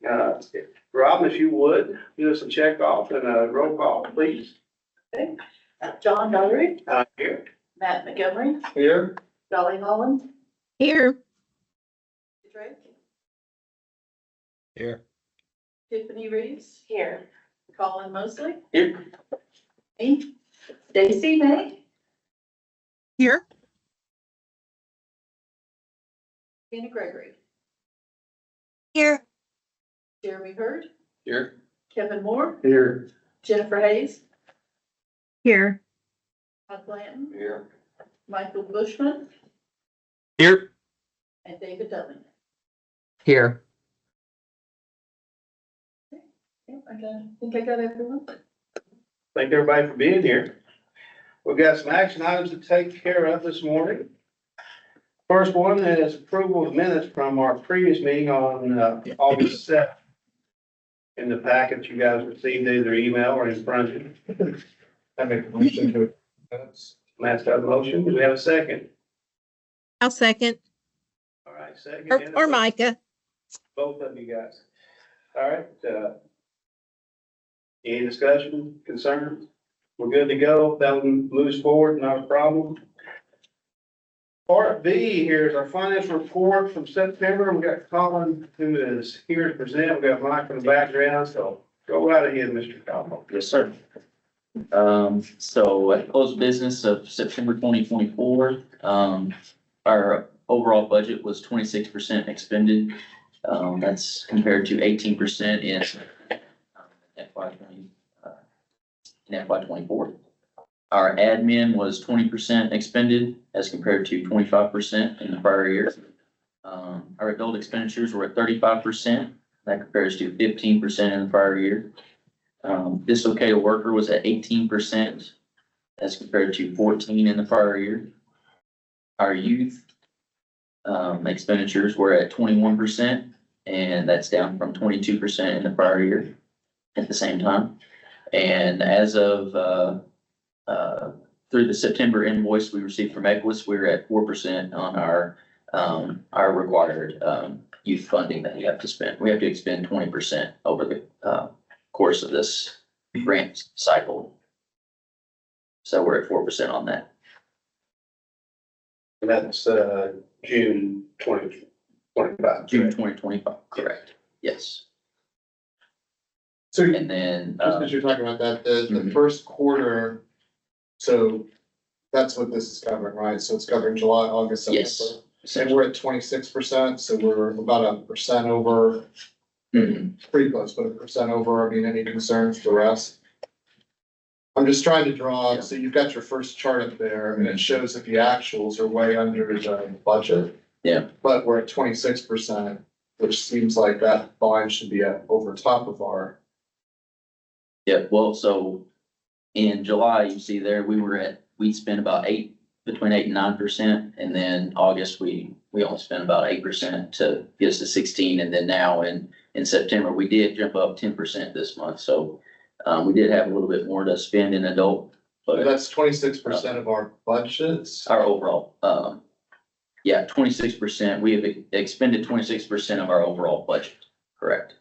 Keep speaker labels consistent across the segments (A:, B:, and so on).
A: Rob, if you would, do us a check off and a roll call, please.
B: Okay. John Dougherty,
A: Here.
B: Matt Montgomery,
A: Here.
B: Dolly Holland,
C: Here.
B: Drake,
D: Here.
B: Tiffany Reeves. Here. Colin Mosley.
A: Here.
B: Me, Stacy May,
C: Here.
B: Tina Gregory,
C: Here.
B: Jeremy Hurd,
A: Here.
B: Kevin Moore,
A: Here.
B: Jennifer Hayes,
C: Here.
B: Todd Blanton,
A: Here.
B: Michael Bushman,
D: Here.
B: and David Dudley.
D: Here.
B: Yeah, I think I got everyone.
A: Thank everybody for being here. We've got some action items to take care of this morning. First one is approval of minutes from our previous meeting on August 7th. In the packet you guys received either email or in front of you.
D: I make a motion to.
A: Matt's got a motion. Do we have a second?
C: I'll second.
A: All right, second.
C: Or Micah.
A: Both of you guys. All right, any discussion, concerns? We're good to go. That one moves forward, not a problem. Part B here is our financial report from September. We got Colin who is here to present. We got Mike in the background, so go right ahead, Mr. Colin.
E: Yes, sir. So at close of business of September 2024, our overall budget was 26% expended. That's compared to 18% in FY24. Our admin was 20% expended as compared to 25% in the prior year. Our adult expenditures were at 35%. That compares to 15% in the prior year. Dislocated worker was at 18% as compared to 14% in the prior year. Our youth expenditures were at 21%, and that's down from 22% in the prior year at the same time. And as of through the September invoice we received from Equus, we were at 4% on our required youth funding that we have to spend. We have to expend 20% over the course of this grant cycle. So we're at 4% on that.
A: And that's June 2025.
E: June 2025, correct? Yes.
D: So
E: And then,
D: just as you're talking about that, the
E: Mhm.
D: first quarter, so that's what this is covering, right? So it's covering July, August,
E: yes.
D: September. And we're at 26%, so we're about 1% over,
E: Mhm.
D: pretty close, but 1% over. I mean, any concerns for us? I'm just trying to draw,
E: Yeah.
D: so you've got your first chart up there and it shows that the actuals are way under the budget.
E: Yeah.
D: But we're at 26%, which seems like that line should be at over top of our.
E: Yeah, well, so in July, you see there, we spent about between 8 and 9. And then August, we only spent about 8% to get us to 16. And then now in September, we did jump up 10% this month. So we did have a little bit more to spend in adult, but
D: That's 26% of our budgets.
E: our overall, 26%, we have expended 26% of our overall budget, correct?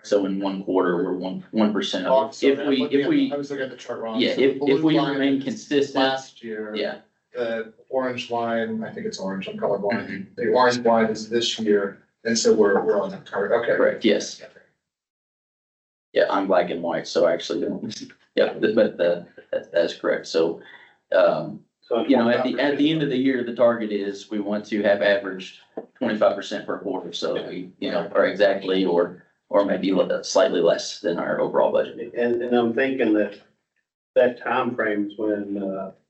E: So in one quarter, we're 1%
D: Oh,
E: of it.
D: sorry,
E: If
D: I was looking at the chart wrong.
E: yeah,
D: So the
E: if
D: blue
E: we
D: line
E: remain
D: is
E: consistent,
D: Last year.
E: yeah,
D: The orange line, I think it's orange, I'm colorblind. The orange line is this year, and so we're on that card, okay.
E: correct, yes. Yeah, I'm black and white, so actually, yeah, but that's correct. So, you know, at the end of the year, the target is we want to have averaged 25% per quarter. So we, you know, are exactly or maybe slightly less than our overall budget.
A: And I'm thinking that time frame is when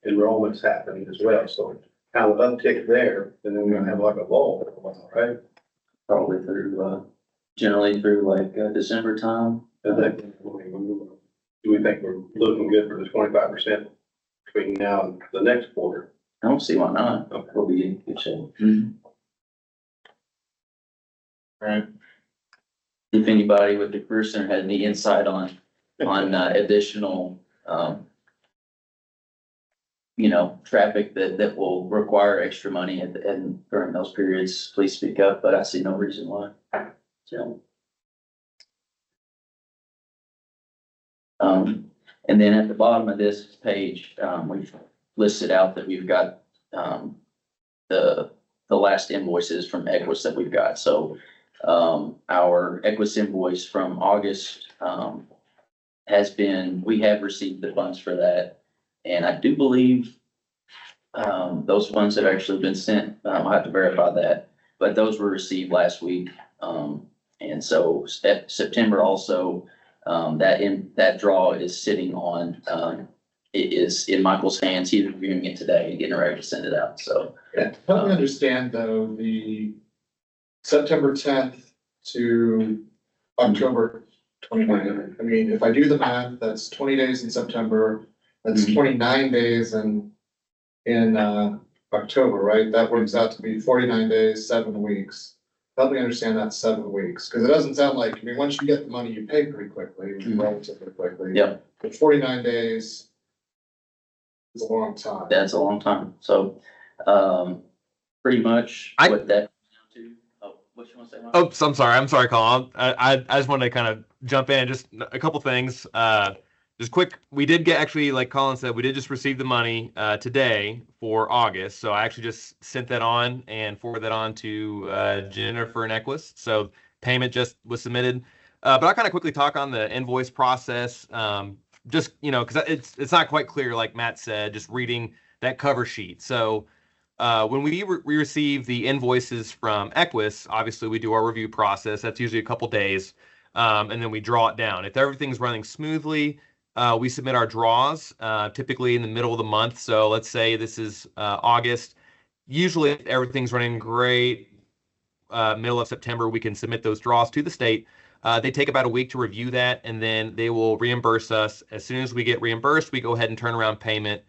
A: enrollments happen as well, so kind of uptick there, and then we're gonna have like a lull, right?
E: Probably through, generally through like December time.
A: Do we think we're looking good for the 25% between now and the next quarter?
E: I don't see why not.
A: Okay.
E: We'll be in good shape.
D: Right.
E: If anybody with the Career Center had any insight on additional, traffic that will require extra money and during those periods, please speak up, but I see no reason why. So. And then at the bottom of this page, we've listed out that we've got, the last invoices from Equus that we've got. So, our Equus invoice from August, we have received the funds for that. And I do believe, those funds have actually been sent. I'll have to verify that, but those were received last week. And so September also, that draw is sitting on, it is in Michael's hands. He's reviewing it today and getting ready to send it out. So.
D: Yeah, help me understand though, the September 10th to October 29th. I mean, if I do the math, that's 20 days in September, that's 29 days in October, right? That works out to be 49 days, 7 weeks. Help me understand that 7 weeks, because it doesn't sound like, I mean, once you get the money, you pay pretty quickly, relatively quickly.
E: Yep.
D: But 49 days is a long time.
E: That's a long time. So, pretty much what that comes down to. Oh, what you want to say, Mike?
F: Oh, so I'm sorry, Colin. I just wanted to kind of jump in, just a couple things. Just quick, we did get, actually, like Colin said, we did just receive the money today for August. So I actually just sent that on and forwarded that on to Jennifer and Equus. So payment just was submitted. But I'll kind of quickly talk on the invoice process. Just, because it's not quite clear, like Matt said, just reading that cover sheet. So when we receive the invoices from Equus, obviously we do our review process. That's usually a couple days. And then we draw it down. If everything's running smoothly, we submit our draws typically in the middle of the month. So let's say this is August. Usually if everything's running great, middle of September, we can submit those draws to the state. They take about a week to review that, and then they will reimburse us. As soon as we get reimbursed, we go ahead and turn around payment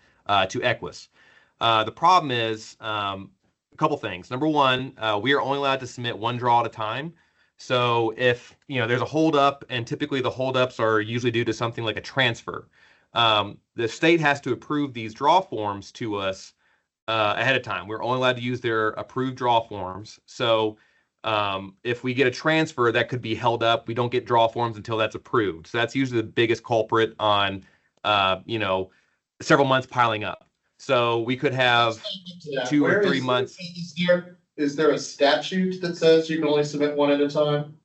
F: to Equus. The problem is a couple things. Number one, we are only allowed to submit one draw at a time. So if there's a holdup, and typically the holdups are usually due to something like a transfer, the state has to approve these draw forms to us ahead of time. We're only allowed to use their approved draw forms. So if we get a transfer, that could be held up. We don't get draw forms until that's approved. So that's usually the biggest culprit on several months piling up. So we could have 2 or 3 months.
D: Is there a statute that says you can only submit one at a time?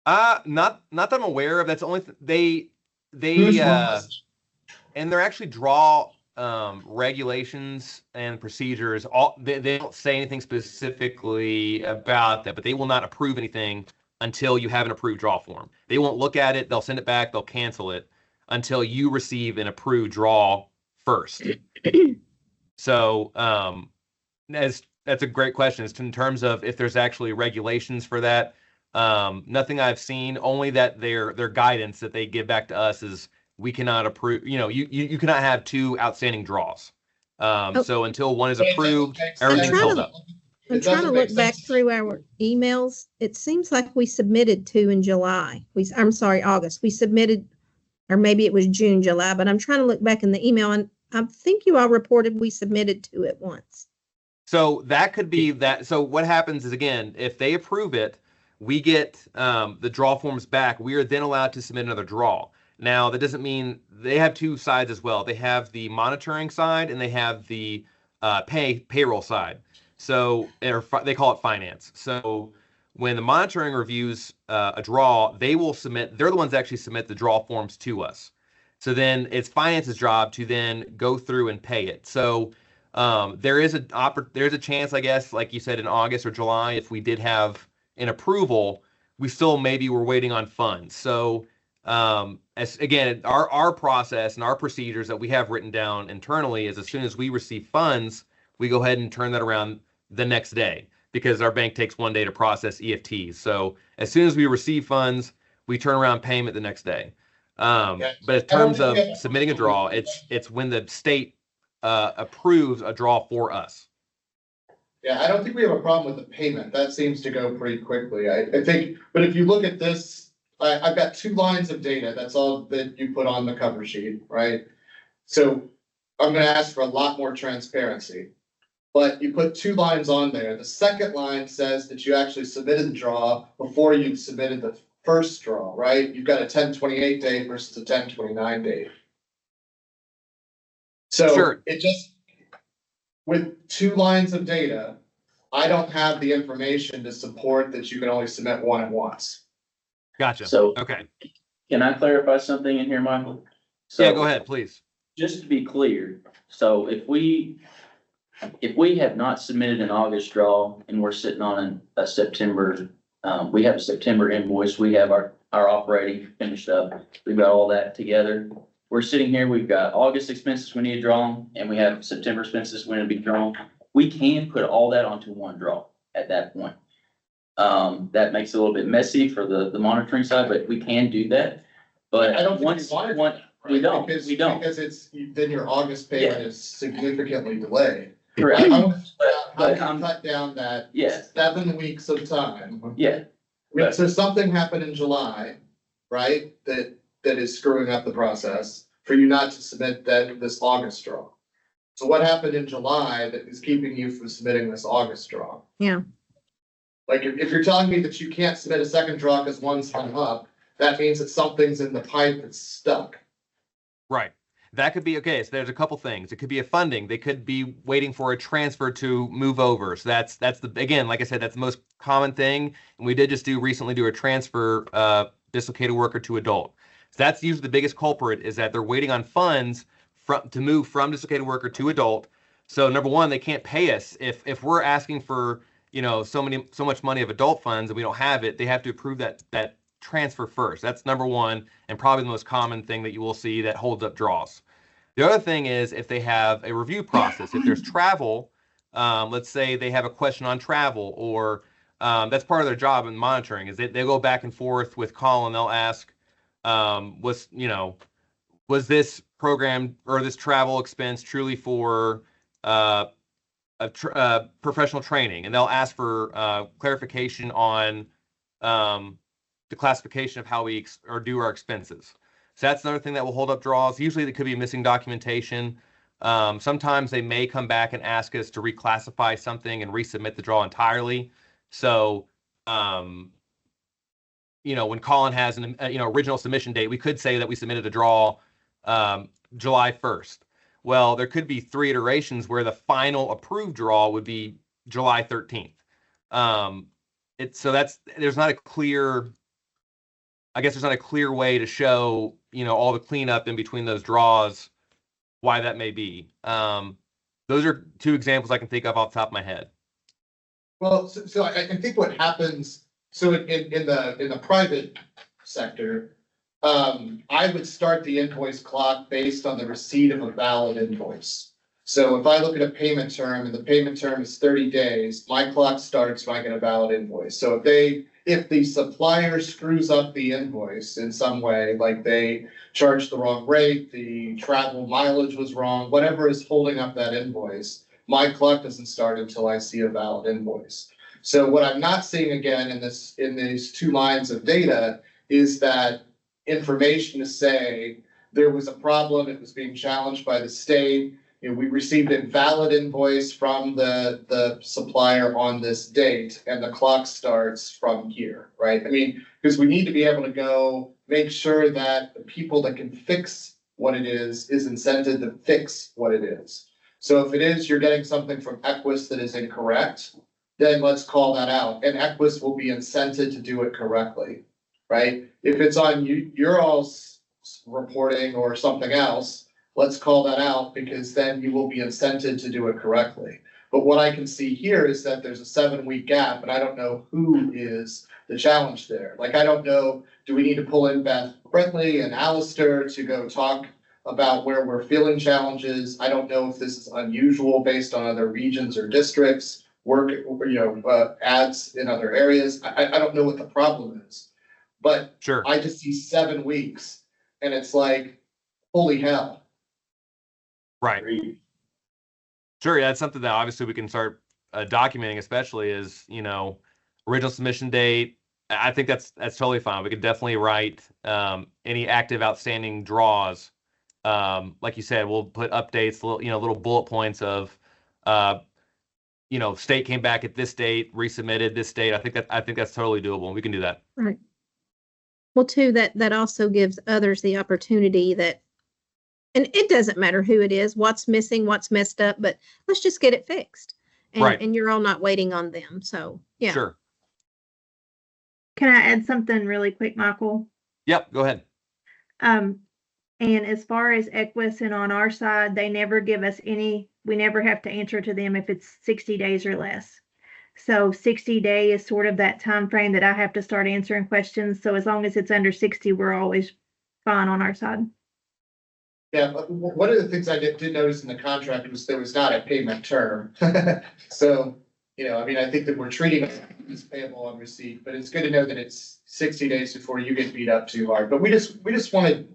F: Not that I'm aware of. That's the only they and they're actually draw regulations and procedures. They don't say anything specifically about that, but they will not approve anything until you have an approved draw form. They won't look at it. They'll send it back. They'll cancel it until you receive an approved draw first. So that's a great question. It's in terms of if there's actually regulations for that. Nothing I've seen, only that their guidance that they give back to us is we cannot approve, you cannot have 2 outstanding draws. So until one is approved, everything's held up.
C: I'm trying to look back through our emails. It seems like we submitted 2 in July. I'm sorry, August. We submitted, or maybe it was June, July, but I'm trying to look back in the email, and I think you all reported we submitted 2 at once.
F: So that could be that. So what happens is, again, if they approve it, we get the draw forms back. We are then allowed to submit another draw. Now, that doesn't mean they have 2 sides as well. They have the monitoring side and they have the payroll side. So they call it finance. So when the monitoring reviews a draw, they will submit, they're the ones that actually submit the draw forms to us. So then it's finance's job to then go through and pay it. So there's a chance, I guess, like you said, in August or July, if we did have an approval, we still maybe were waiting on funds. So as again, our process and our procedures that we have written down internally is as soon as we receive funds, we go ahead and turn that around the next day, because our bank takes 1 day to process EFTs. So as soon as we receive funds, we turn around payment the next day. But in terms of submitting a draw, it's when the state approves a draw for us.
D: Yeah, I don't think we have a problem with the payment. That seems to go pretty quickly. I think, but if you look at this, I've got 2 lines of data. That's all that you put on the cover sheet, right? So I'm gonna ask for a lot more transparency. But you put 2 lines on there. The second line says that you actually submitted the draw before you submitted the first draw, right? You've got a 10/28 date versus a 10/29 date. So
F: Sure.
D: it just, with 2 lines of data, I don't have the information to support that you can only submit one at once.
F: Gotcha.
E: So
F: Okay.
E: can I clarify something in here, Michael?
F: Yeah,
E: So,
F: go ahead, please.
E: just to be clear, so if we have not submitted an August draw and we're sitting on a September, we have a September invoice, we have our operating finished up, we've got all that together. We're sitting here, we've got August expenses we need to draw, and we have September expenses we need to be drawn. We can put all that onto one draw at that point. That makes it a little bit messy for the monitoring side, but we can do that. But
D: I don't think we
E: once,
D: wanted
E: once, we don't,
D: Because-
E: we don't.
D: Because then your August payment is significantly delayed.
E: Correct.
D: I want to figure out
E: But
D: how
E: I'm-
D: to cut down that
E: Yeah.
D: 7 weeks of time.
E: Yeah,
D: So something happened in July, right, that is screwing up the process for you not to submit this August draw. So what happened in July that is keeping you from submitting this August draw?
C: Yeah.
D: Like, if you're telling me that you can't submit a second draw because one's hung up, that means that something's in the pipe that's stuck.
F: Right. That could be, okay, so there's a couple things. It could be a funding. They could be waiting for a transfer to move over. So that's again, like I said, that's the most common thing. And we did just recently do a transfer, dislocated worker to adult. So that's usually the biggest culprit, is that they're waiting on funds to move from dislocated worker to adult. So number one, they can't pay us if we're asking for, so much money of adult funds and we don't have it. They have to approve that transfer first. That's number one, and probably the most common thing that you will see that holds up draws. The other thing is if they have a review process. If there's travel, let's say they have a question on travel, or that's part of their job in monitoring, is they go back and forth with Colin. They'll ask, was this program or this travel expense truly for professional training? And they'll ask for clarification on the classification of how we do our expenses. So that's another thing that will hold up draws. Usually it could be missing documentation. Sometimes they may come back and ask us to reclassify something and resubmit the draw entirely. So, when Colin has an original submission date, we could say that we submitted a draw July 1st. Well, there could be 3 iterations where the final approved draw would be July 13th. There's not a clear, I guess there's not a clear way to show, all the cleanup in between those draws, why that may be. Those are 2 examples I can think of off the top of my head.
D: Well, so I think what happens, so in the private sector, I would start the invoice clock based on the receipt of a valid invoice. So if I look at a payment term and the payment term is 30 days, my clock starts when I get a valid invoice. So if the supplier screws up the invoice in some way, like they charged the wrong rate, the travel mileage was wrong, whatever is holding up that invoice, my clock doesn't start until I see a valid invoice. So what I'm not seeing again in these 2 lines of data is that information to say there was a problem, it was being challenged by the state. We received a valid invoice from the supplier on this date, and the clock starts from here, right? I mean, because we need to be able to go make sure that the people that can fix what it is incented to fix what it is. So if it is, you're getting something from Equus that is incorrect, then let's call that out, and Equus will be incented to do it correctly, right? If it's on your all's reporting or something else, let's call that out, because then you will be incented to do it correctly. But what I can see here is that there's a 7-week gap, and I don't know who is the challenge there. Like, I don't know, do we need to pull in Beth Brentley and Alistair to go talk about where we're feeling challenges? I don't know if this is unusual based on other regions or districts, ads in other areas. I don't know what the problem is. But
F: Sure.
D: I just see 7 weeks, and it's like, holy hell.
F: Right. Sure. Yeah, that's something that obviously we can start documenting, especially is, original submission date. I think that's totally fine. We could definitely write any active outstanding draws Like you said, we'll put updates, little bullet points of, state came back at this date, resubmitted this date. I think that's totally doable. We can do that.
C: Right. Well, too, that also gives others the opportunity that, and it doesn't matter who it is, what's missing, what's messed up, but let's just get it fixed. And,
F: Right.
C: and you're all not waiting on them. So, yeah.
F: Sure.
G: Can I add something really quick, Michael?
F: Yep. Go ahead.
G: And as far as Equus and on our side, they never give us we never have to answer to them if it's 60 days or less. So 60 day is sort of that time frame that I have to start answering questions. So as long as it's under 60, we're always fine on our side.
D: Yeah, but one of the things I did notice in the contract was there was not a payment term. So, I think that we're treating it as payable on receipt, but it's good to know that it's 60 days before you get beat up too hard. But we just want to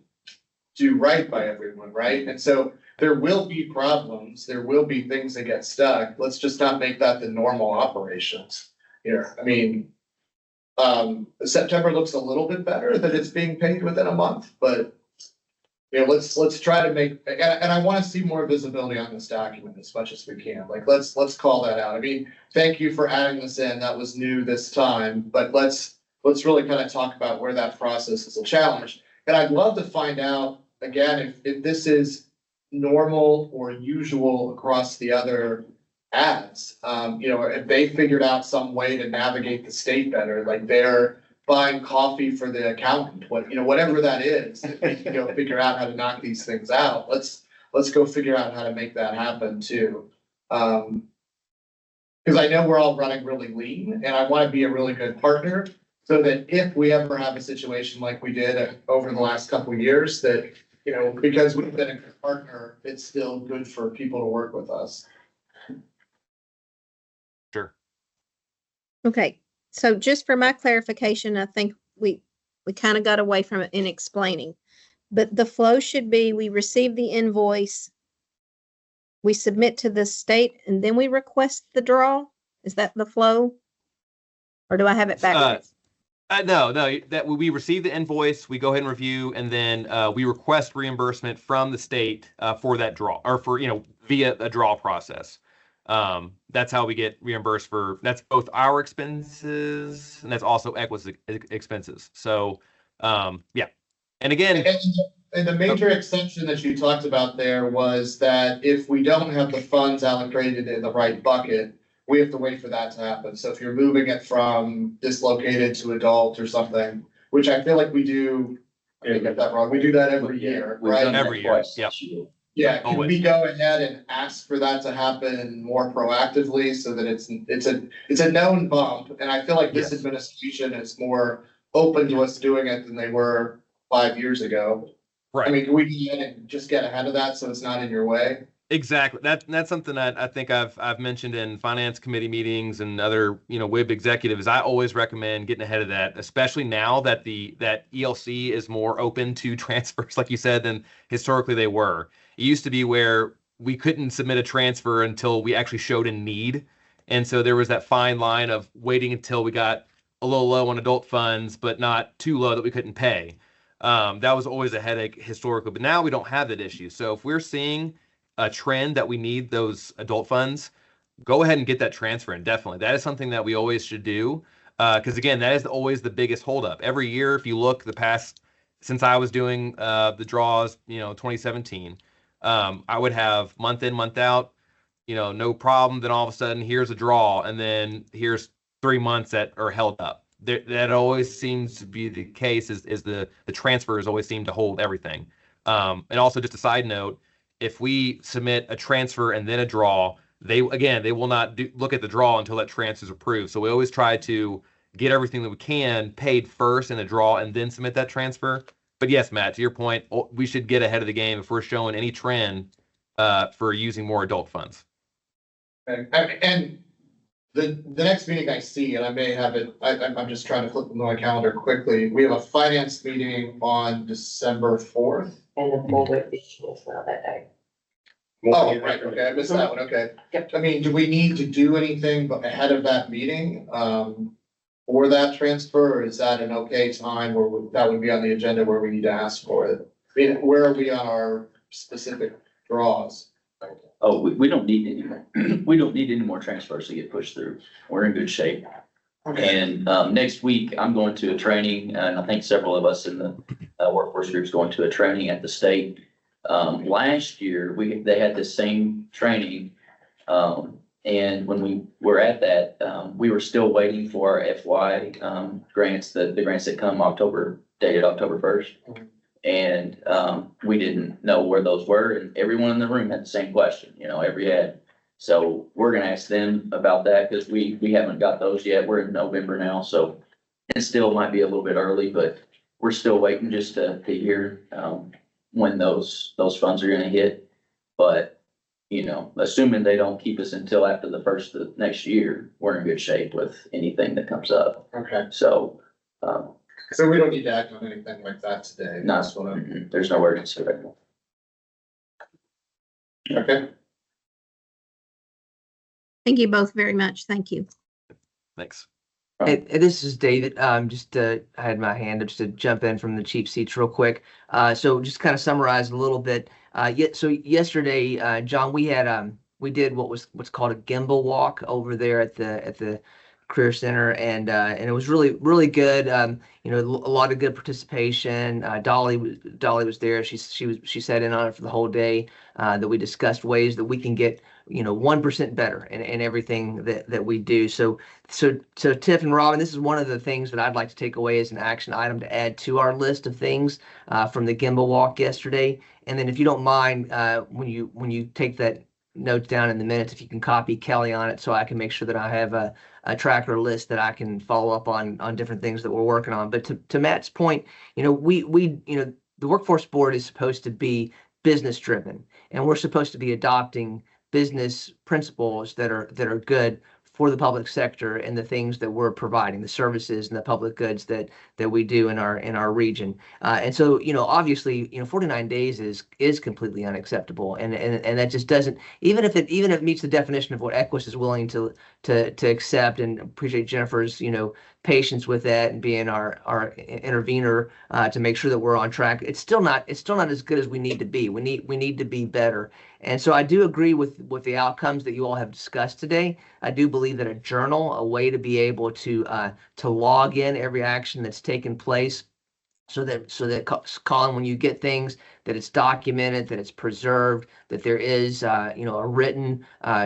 D: do right by everyone, right? And so there will be problems, there will be things that get stuck. Let's just not make that the normal operations here. September looks a little bit better that it's being paid within a month, but let's try to make, and I want to see more visibility on this document as much as we can. Like, let's call that out. Thank you for adding this in. That was new this time, but let's really kind of talk about where that process is a challenge. And I'd love to find out, again, if this is normal or usual across the other ads. If they figured out some way to navigate the state better, like they're buying coffee for the accountant, whatever that is, if we can go figure out how to knock these things out. Let's go figure out how to make that happen too. Because I know we're all running really lean, and I want to be a really good partner, so that if we ever have a situation like we did over the last couple of years, that, because we've been a good partner, it's still good for people to work with us.
F: Sure.
C: Okay. So just for my clarification, I think we kind of got away from it in explaining, but the flow should be, we receive the invoice, we submit to the state, and then we request the draw. Is that the flow? Or do I have it backwards?
F: No, that we receive the invoice, we go ahead and review, and then we request reimbursement from the state for that draw, or for, via a draw process. That's how we get reimbursed that's both our expenses, and that's also Equus expenses. So, yeah. And again,
D: and the major exception that you talked about there was that if we don't have the funds allocated in the right bucket, we have to wait for that to happen. So if you're moving it from dislocated to adult or something, which I feel like we do, I didn't get that wrong, we do that every year,
E: We've
D: right?
E: done that
F: Every year,
E: twice
F: yep.
E: this year.
D: Yeah, can
F: Always.
D: we go ahead and ask for that to happen more proactively so that it's a known bump? And I feel like this
F: Yes.
D: administration is more open to us doing it than they were 5 years ago.
F: right.
D: Can we go ahead and just get ahead of that so it's not in your way?
F: Exactly. That's something that I think I've mentioned in finance committee meetings and other, WIB executives. I always recommend getting ahead of that, especially now that that ELC is more open to transfers, like you said, than historically they were. It used to be where we couldn't submit a transfer until we actually showed a need. And so there was that fine line of waiting until we got a little low on adult funds, but not too low that we couldn't pay. That was always a headache historically, but now we don't have that issue. So if we're seeing a trend that we need those adult funds, go ahead and get that transfer in. Definitely. That is something that we always should do. Because again, that is always the biggest holdup. Every year, if you look since I was doing the draws, 2017, I would have month in, month out, no problem. Then all of a sudden, here's a draw, and then here's 3 months that are held up. That always seems to be the case. Is the transfers always seem to hold everything. And also, just a side note, if we submit a transfer and then a draw, they will not look at the draw until that transfer is approved. So we always try to get everything that we can paid first in the draw and then submit that transfer. But yes, Matt, to your point, we should get ahead of the game if we're showing any trend for using more adult funds.
D: And the next meeting I see, and I may have it, I'm just trying to flip my calendar quickly. We have a finance meeting on December 4th.
H: And the full WIB meeting as well that day.
D: Oh, right, okay, I missed that one, okay.
H: Yep.
D: Do we need to do anything ahead of that meeting, for that transfer, or is that an okay time where that would be on the agenda where we need to ask for it? Where are we on our specific draws.
E: Oh, we don't need any more, we don't need any more transfers to get pushed through. We're in good shape. And, next week, I'm going to a training, and I think several of us in the, workforce group is going to a training at the state. Last year, they had this same training. And when we were at that, we were still waiting for our FY, grants, the grants that come dated October 1st. And, we didn't know where those were, and everyone in the room had the same question, every head. So we're gonna ask them about that, because we haven't got those yet. We're in November now, so it still might be a little bit early, but we're still waiting just to hear, when those funds are gonna hit. But, assuming they don't keep us until after the first of next year, we're in good shape with anything that comes up.
D: Okay,
E: So,
D: so we don't need to act on anything like that today.
E: no,
D: That's what I'm,
E: there's no urgency right now.
D: okay.
C: Thank you both very much. Thank you.
F: Thanks.
I: Hey, this is David. I had my hand up just to jump in from the cheap seats real quick. So just kind of summarize a little bit. So yesterday, John, we did what's called a gimbal walk over there at the Career Center, and it was really good. A lot of good participation. Dolly was there. She sat in on it for the whole day. That we discussed ways that we can get 1% better in everything that we do. So Tiff and Robin, this is one of the things that I'd like to take away as an action item to add to our list of things from the gimbal walk yesterday. And then if you don't mind, when you take that notes down in the minutes, if you can copy Kelly on it, so I can make sure that I have a tracker list that I can follow up on different things that we're working on. But to Matt's point, the workforce board is supposed to be business driven, and we're supposed to be adopting business principles that are good for the public sector and the things that we're providing, the services and the public goods that we do in our region. And so, obviously, 49 days is completely unacceptable. And that just doesn't, even if it meets the definition of what Equus is willing to accept, and appreciate Jennifer's, patience with that and being our intervener to make sure that we're on track. It's still not as good as we need to be. We need to be better. And so I do agree with the outcomes that you all have discussed today. I do believe that a journal, a way to be able to log in every action that's taken place, so that Colin, when you get things, that it's documented, that it's preserved, that there is a written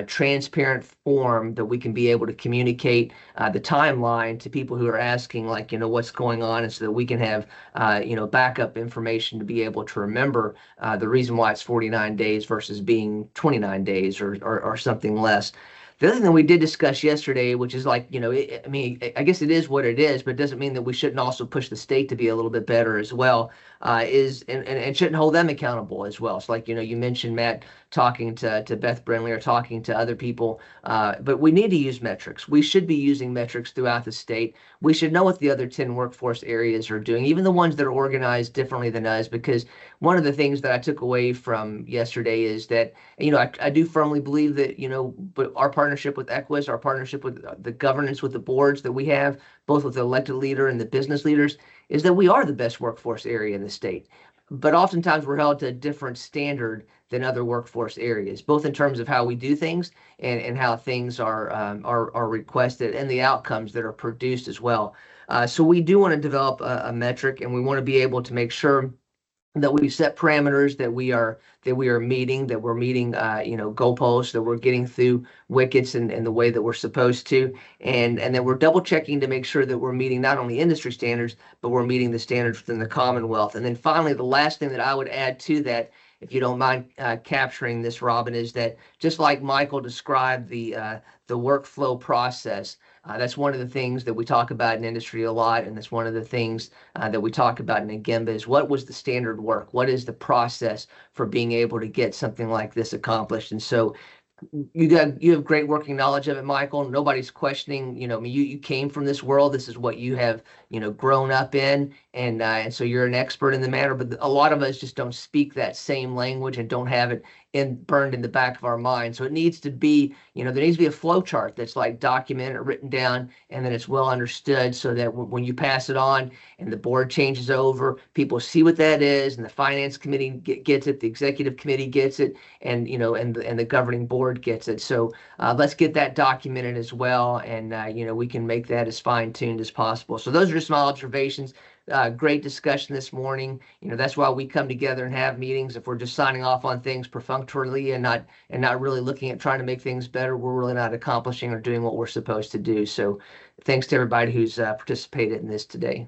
I: transparent form that we can be able to communicate the timeline to people who are asking, like, what's going on, and so that we can have backup information to be able to remember the reason why it's 49 days versus being 29 days or something less. The other thing that we did discuss yesterday, which is like, I guess it is what it is, but it doesn't mean that we shouldn't also push the state to be a little bit better as well, and shouldn't hold them accountable as well. So like, you mentioned, Matt, talking to Beth Brindley or talking to other people, but we need to use metrics. We should be using metrics throughout the state. We should know what the other 10 workforce areas are doing, even the ones that are organized differently than us, because one of the things that I took away from yesterday is that, I do firmly believe that, but our partnership with Equus, our partnership with the governance with the boards that we have, both with the elected leader and the business leaders, is that we are the best workforce area in the state. But oftentimes we're held to a different standard than other workforce areas, both in terms of how we do things and how things are requested, and the outcomes that are produced as well. So we do want to develop a metric, and we want to be able to make sure that we set parameters that we are meeting, goalposts, that we're getting through wickets in the way that we're supposed to, and that we're double checking to make sure that we're meeting not only industry standards, but we're meeting the standards within the Commonwealth. And then finally, the last thing that I would add to that, if you don't mind capturing this, Robin, is that just like Michael described the workflow process, that's one of the things that we talk about in industry a lot, and that's one of the things that we talk about in Agimba is what was the standard work? What is the process for being able to get something like this accomplished? And so you have great working knowledge of it, Michael. Nobody's questioning, you came from this world. This is what you have, grown up in. And so you're an expert in the matter, but a lot of us just don't speak that same language and don't have it burned in the back of our mind. So it needs to be, there needs to be a flow chart that's like documented or written down, and then it's well understood so that when you pass it on and the board changes over, people see what that is, and the finance committee gets it, the executive committee gets it, and the governing board gets it. So let's get that documented as well, and we can make that as fine-tuned as possible. So those are just my observations. Great discussion this morning. That's why we come together and have meetings. If we're just signing off on things perfunctorily and not really looking at trying to make things better, we're really not accomplishing or doing what we're supposed to do. So thanks to everybody who's participated in this today.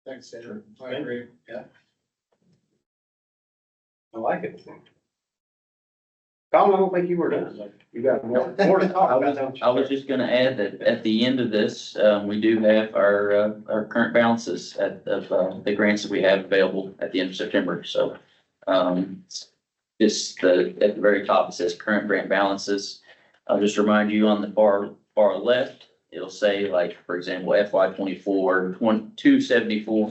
D: Thanks, David. I agree.
A: Yeah. I like it. Colin, I don't think you were done. You got more to talk about, don't you?
E: I was just gonna add that at the end of this, we do have our current balances of the grants that we have available at the end of September, so. Just at the very top, it says current grant balances. I'll just remind you on the far left, it'll say like, for example, FY 24, 274,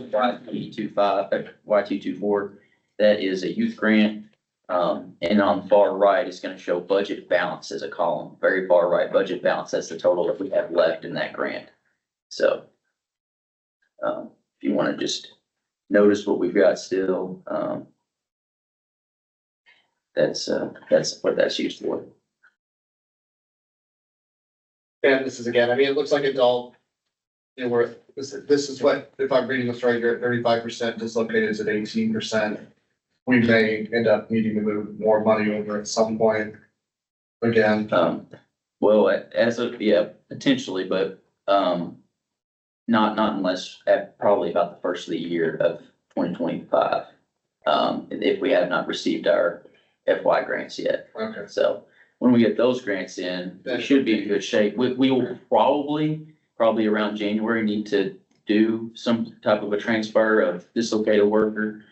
E: Y224, that is a youth grant. And on the far right, it's gonna show budget balance as a column, very far right, budget balance, that's the total that we have left in that grant. So, if you wanna just notice what we've got still, that's what that's used for.
D: And this is again, I mean, it looks like adult. This is what, if I'm reading this right, you're at 35%, dislocated is at 18%. We may end up needing to move more money over at some point. Again,
E: Well, as of, yeah, potentially, but, not unless at probably about the first of the year of 2025. If we have not received our FY grants yet.
D: okay.
E: So when we get those grants in, we should be in good shape. We will probably around January need to do some type of a transfer of dislocated worker.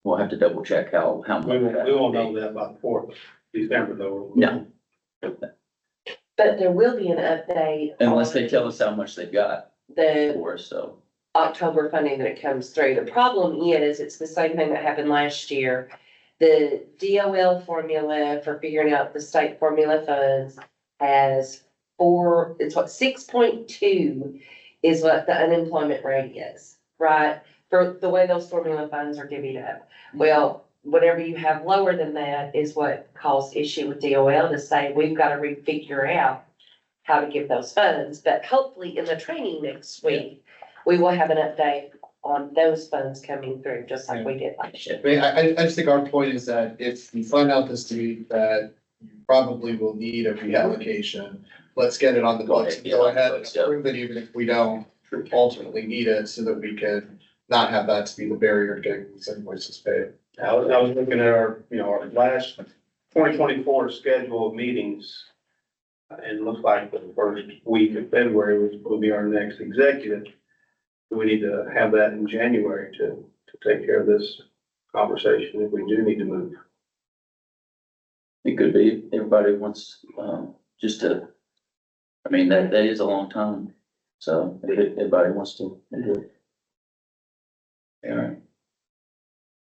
E: We'll have to double check how much.
A: We won't know that by the 4th of December though.
E: No.
H: But there will be an update.
E: Unless
H: on
E: they tell us how much they've got
H: the
E: for us, so.
H: October funding that comes through. The problem is, it's the same thing that happened last year. The DOL formula for figuring out the state formula funds has 6.2 is what the unemployment rate is, right? For the way those formula funds are divvied up. Well, whatever you have lower than that is what caused issue with DOL to say, we've got to refigure out how to give those funds. But hopefully in the training next week, we will have an update on those funds coming through, just like we did last year.
D: I mean, I just think our point is that if you find out this week that you probably will need a reallocation, let's get it on the books. Go ahead and approve it, even if we don't ultimately need it, so that we can not have that to be the barrier to getting these invoices paid.
A: I was looking at our last 2024 schedule of meetings. And it looks like the first week of February will be our next executive. We need to have that in January to take care of this conversation if we do need to move.
E: It could be, everybody wants, just to, I mean, that is a long time, so if everybody wants to do it. All right.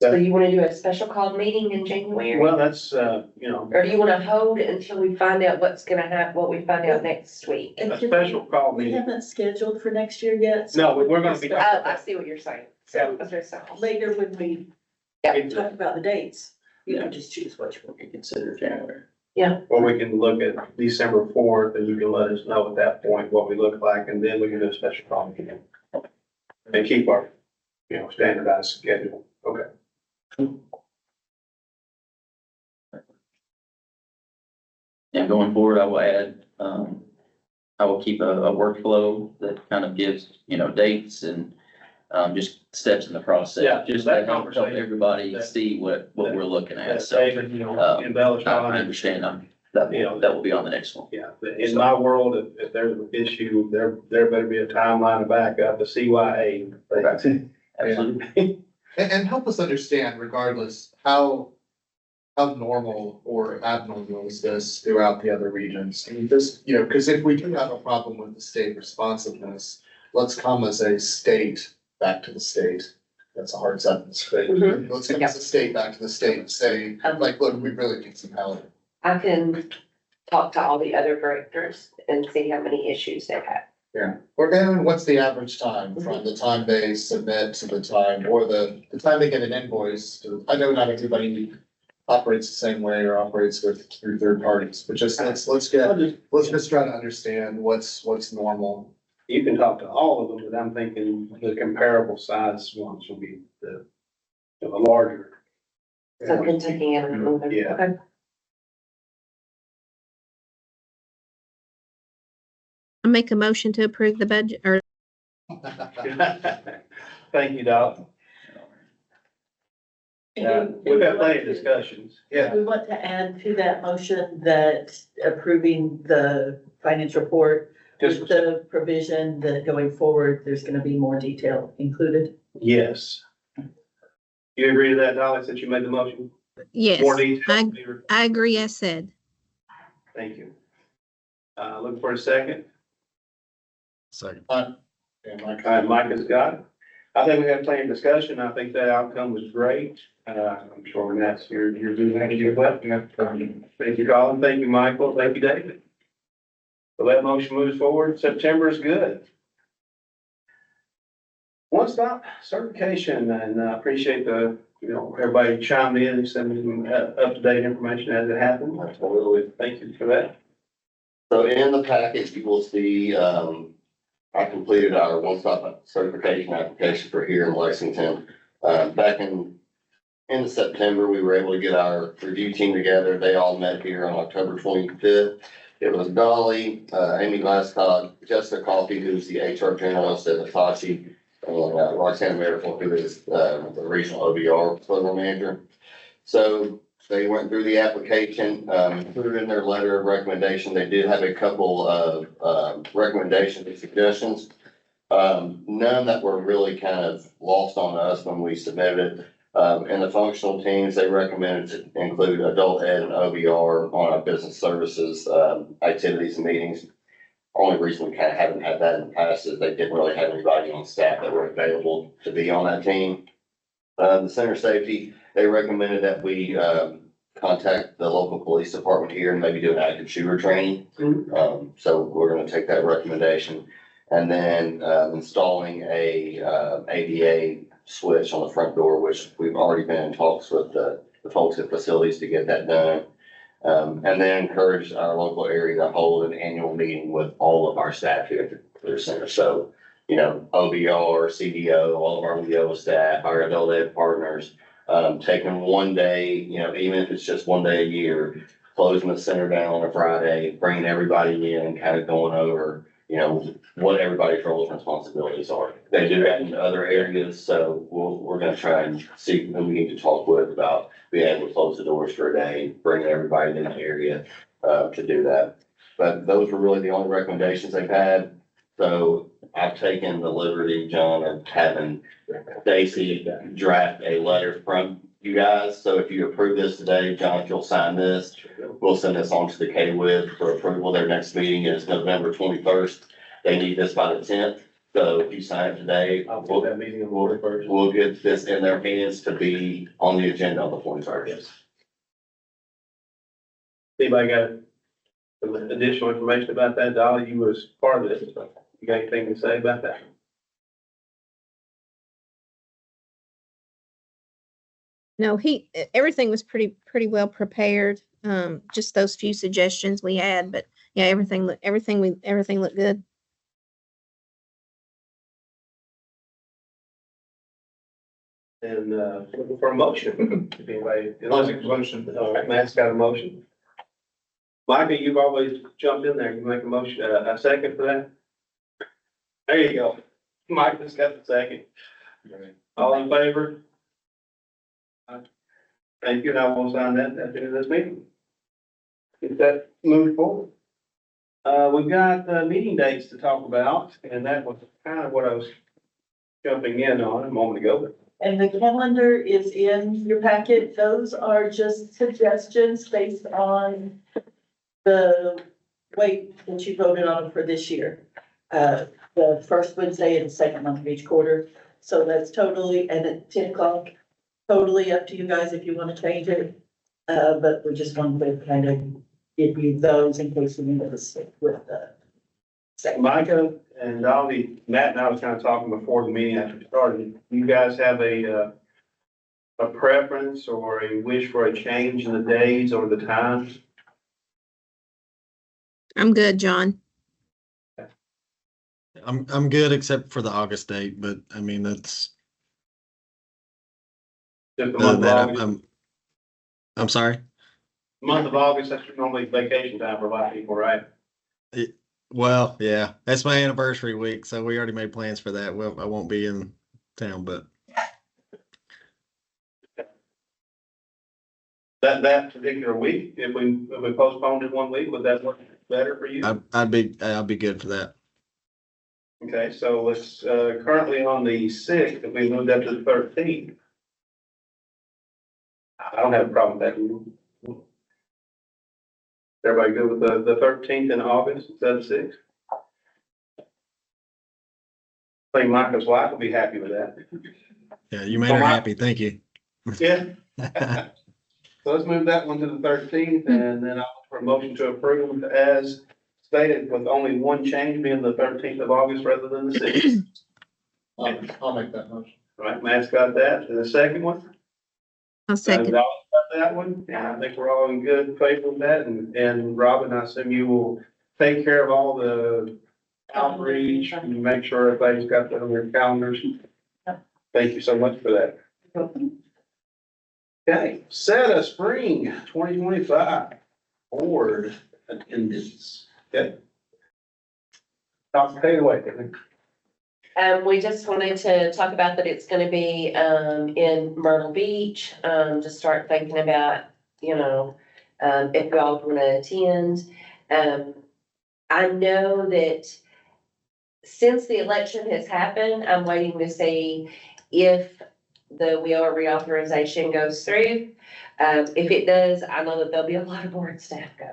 H: So you wanna do a special called meeting in January?
A: Well, that's,
H: Or do you wanna hold it until we find out what's gonna happen, what we find out next week?
A: a special call
B: We
A: meeting.
B: haven't scheduled for next year yet.
A: No, we're gonna be.
H: Oh, I see what you're saying.
A: Yeah.
H: Okay, so,
B: Later when we
H: yeah,
B: talk about the dates, you can just choose what you want.
E: We consider January.
A: Or we can look at December 4th and you can let us know at that point what we look like, and then we can do a special call meeting. And keep our, standardized schedule. Okay.
E: And going forward, I will add, I will keep a workflow that kind of gives, dates and, just steps in the process.
A: Yeah,
E: Just
A: that
E: to help
A: conversation.
E: everybody
A: That-
E: see what we're looking at,
A: That
E: so.
A: David, embellish
E: I
A: on it.
E: understand, that will be on the next one.
A: Yeah, in my world, if there's an issue, there better be a timeline to back up, a CYA.
E: Absolutely.
D: And help us understand regardless, how normal or abnormal is this throughout the other regions? I mean, this, because if we do have a problem with the state responsiveness, let's come as a state back to the state that's a hard sentence, but
H: Mhm.
D: let's get the state back to the state and say, like, look, we really need some help.
H: I can talk to all the other directors and see how many issues they have.
D: Yeah, or then what's the average time from the time they submit to the time, or the time they get an invoice? I know not everybody operates the same way or operates through third parties, but just let's just try to understand what's normal.
A: You can talk to all of them, but I'm thinking the comparable size ones will be the larger.
H: So Kentucky and.
A: Yeah.
H: Okay.
C: I make a motion to approve the budget or
A: Thank you, Doc. We've had plenty of discussions. Yeah.
B: We want to add to that motion that approving the finance report with
A: Just,
B: the provision that going forward, there's gonna be more detail included.
A: yes. You agree to that, Dolly, since you made the motion?
C: yes,
A: More detail?
C: I agree, as said.
A: Thank you. Looking for a second.
F: Second.
D: Yeah, Mike.
A: Mike has got it. I think we had plenty of discussion. I think that outcome was great. I'm sure that's you're doing that as well. Thank you, Colin. Thank you, Michael. Thank you, David. So that motion moves forward. September is good. One-stop certification, and I appreciate everybody chimed in and sending up-to-date information as it happened. Thank you for that.
J: So in the package, you will see, I completed our one-stop certification application for here in Lexington. Back in September, we were able to get our review team together. They all met here on October 25th. It was Dolly, Amy Glasscock, Jessica Coffey, who's the HR generalist at Hitachi, and Roxanne Miracle, who is the regional OBR program manager. So they went through the application, put it in their letter of recommendation. They did have a couple of recommendations and suggestions. None that were really kind of lost on us when we submitted it. And the functional teams, they recommended to include adult ed and OBR on our business services activities and meetings. Only reason we kind of haven't had that in the past is they didn't really have anybody on staff that were available to be on that team. The center safety, they recommended that we contact the local police department here and maybe do an active shooter training. So we're gonna take that recommendation. And then installing a ADA switch on the front door, which we've already been in talks with the folks at facilities to get that done. And then encourage our local area to hold an annual meeting with all of our staff here at the center. So, OBR, CDO, all of our WIO staff, our adult ed partners, taking one day, even if it's just one day a year, closing the center down on a Friday, bringing everybody in and kind of going over, what everybody's roles and responsibilities are. They do that in other areas, so we're gonna try and see who we need to talk with about being able to close the doors for a day, bringing everybody in the area, to do that. But those were really the only recommendations they've had. So I've taken the liberty, John, of having Stacy draft a letter from you guys. So if you approve this today, John, if you'll sign this, we'll send this on to the BGWIB for approval. Their next meeting is November 21st. They need this by the 10th. So if you sign it today,
A: I'll put that meeting in order first.
J: we'll get this in their hands to be on the agenda on the 21st.
A: Anybody got some additional information about that? Dolly, you was part of this. You got anything to say about that?
C: No, everything was pretty well prepared. Just those few suggestions we had, but yeah, everything looked good.
A: And, looking for a motion. If anybody, unless it's a motion, all right, Matt's got a motion. Micah, you've always jumped in there. You make a motion, a second for that? There you go. Micah's got the second. All in favor? Thank you, and I will sign that at the end of this meeting. Get that moved forward. We've got, meeting dates to talk about, and that was kind of what I was jumping in on a moment ago.
B: And the calendar is in your packet. Those are just suggestions based on the way that you voted on for this year. The first Wednesday and the second month of each quarter. So that's totally, and at 10 o'clock, totally up to you guys if you want to change it. But we just wanted to kind of give you those in case you need to stick with the.
A: Micah and Dolly, Matt and I was kind of talking before the meeting after we started. You guys have a preference or a wish for a change in the days or the times?
C: I'm good, John.
K: I'm good except for the August date, but I mean, that's,
A: Just the
K: other
A: month
K: than
A: of
K: that,
A: August?
K: I'm sorry.
A: Month of August, that's normally vacation time for a lot of people, right?
K: Well, yeah, that's my anniversary week, so we already made plans for that. Well, I won't be in town, but
A: That particular week, if we postponed it 1 week, would that work better for you?
K: I'd be good for that.
A: Okay, so it's currently on the 6th, if we moved up to the 13th. I don't have a problem with that. Everybody good with the 13th in August instead of 6th? I think Micah's wife will be happy with that.
K: Yeah, you made her happy. Thank you.
A: Yeah. So let's move that one to the 13th, and then I'll look for a motion to approve as stated, with only one change being the 13th of August rather than the 6th.
D: I'll make that motion.
A: All right, Matt's got that. And the second one?
C: I'll second.
A: Dolly's got that one, and I think we're all in good favor with that, and Robin, I assume you will take care of all the outreach and make sure everybody's got that on their calendars. Thank you so much for that. Okay, set a spring 2025 board attendance. Okay. Take it away.
H: We just wanted to talk about that it's gonna be, in Myrtle Beach, just start thinking about, if y'all wanna attend. I know that since the election has happened, I'm waiting to see if the WIOA reauthorization goes through. If it does, I know that there'll be a lot of board staff going.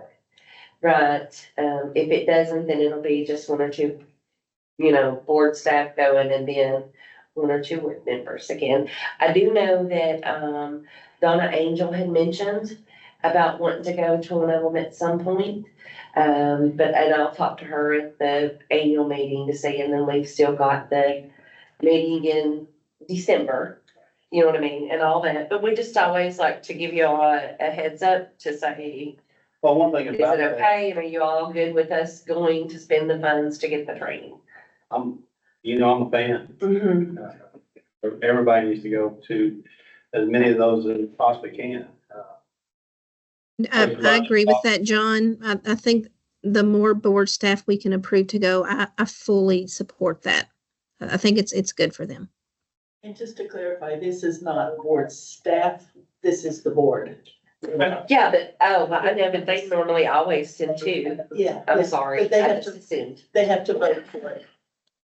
H: Right, if it doesn't, then it'll be just one or two, board staff going, and then one or two with members again. I do know that, Donna Angel had mentioned about wanting to go to one of them at some point. And I'll talk to her at the annual meeting to see, and then we've still got the meeting in December, you know what I mean, and all that. But we just always like to give you all a heads up to say,
A: Well, one thing
H: is it
A: about that,
H: okay? And are you all good with us going to spend the funds to get the training?
A: I'm a fan. Everybody needs to go to as many of those as possibly can.
C: I agree with that, John. I think the more board staff we can approve to go, I fully support that. I think it's good for them.
B: And just to clarify, this is not board staff, this is the board.
H: Yeah, but, I know, but they normally always send two.
B: Yeah.
H: I'm sorry,
B: But they
H: I
B: have
H: just
B: to,
H: assumed.
B: they have to vote for it.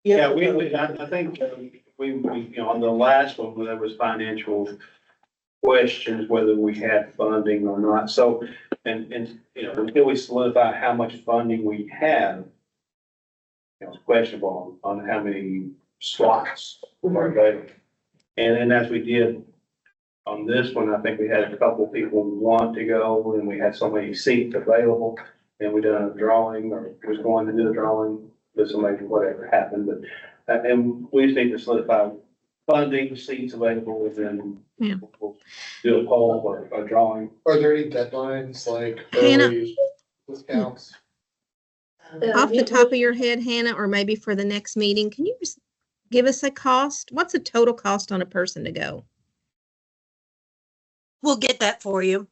A: Yeah, I think we, on the last one, there was financial questions whether we had funding or not. So, and, until we solidify how much funding we have, it's questionable on how many slots are available. And then as we did on this one, I think we had a couple people want to go, and we had so many seats available, and we done a drawing, or was going to do a drawing, with somebody, whatever happened, but, and we just need to solidify funding, seats available, and then
C: Yeah.
A: we'll do a poll or a drawing.
D: Are there any deadlines, like
C: Hannah?
D: early discounts?
C: Off the top of your head, Hannah, or maybe for the next meeting, can you just give us a cost? What's the total cost on a person to go?
L: We'll get that for you.